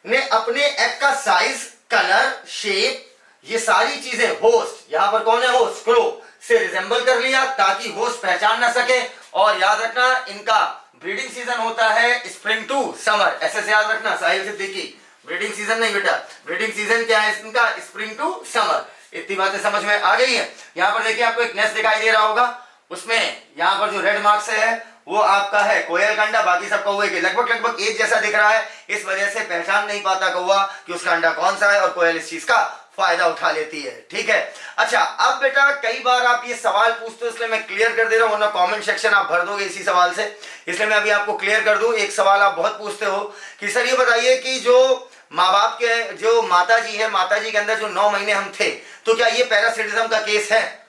A: ने अपने एग का साइज, कलर, शेप, ये सारी चीजें होस्ट, यहां पर कौन है होस्ट? क्रो से रिजेंबल कर लिया ताकि होस्ट पहचान ना सके। और याद रखना इनका ब्रीडिंग सीजन होता है स्प्रिंग टू समर, ऐसे से याद रखना। साहिल सिद्दीकी, ब्रीडिंग सीजन नहीं बेटा, ब्रीडिंग सीजन क्या है इनका? Spring to summer. इतनी बातें समझ में आ गई है। यहां पर देखिए आपको एक नेस्ट दिखाई दे रहा होगा, उसमें यहां पर जो रेड मार्क से है वो आपका है कोयल का अंडा, बाकी सब कौवे के। लगभग एक जैसा दिख रहा है, इस वजह से पहचान नहीं पाता कौवा कि उसका अंडा कौन सा है, और कोयल इस चीज का फायदा उठा लेती है। ठीक है, अच्छा अब बेटा कई बार आप ये सवाल पूछते हो, इसलिए मैं क्लियर कर दे रहा हूं, वरना कमेंट सेक्शन आप भर दोगे इसी सवाल से, इसलिए मैं अभी आपको क्लियर कर दूं। एक सवाल आप बहुत पूछते हो कि सर ये बताइए कि जो माँ बाप के जो माता जी है, माता जी के अंदर जो 9 महीने हम थे, तो क्या ये पैरासिटिज्म का केस है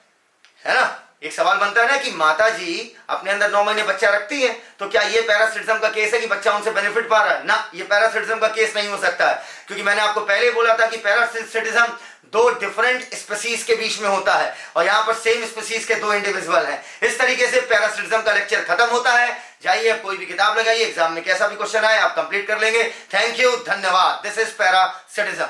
A: ना? एक सवाल बनता है ना कि माता जी अपने अंदर 9 महीने बच्चा रखती है, तो क्या ये पैरासिटिज्म का केस है कि बच्चा उनसे बेनिफिट पा रहा है? ना, ये पैरासिटिज्म का केस नहीं हो सकता है, क्योंकि मैंने आपको पहले ही बोला था कि पैरासिटिज्म 2 डिफरेंट स्पीसीज के बीच में होता है, और यहां पर सेम स्पीसीज के 2 इंडिविजुअल हैं। इस तरीके से पैरासिटिज्म का लेक्चर खत्म होता है। जाइए कोई भी किताब लगाइए, एग्जाम में कैसा भी क्वेश्चन आए आप कंप्लीट कर लेंगे। थैंक यू, धन्यवाद। This is parasitism.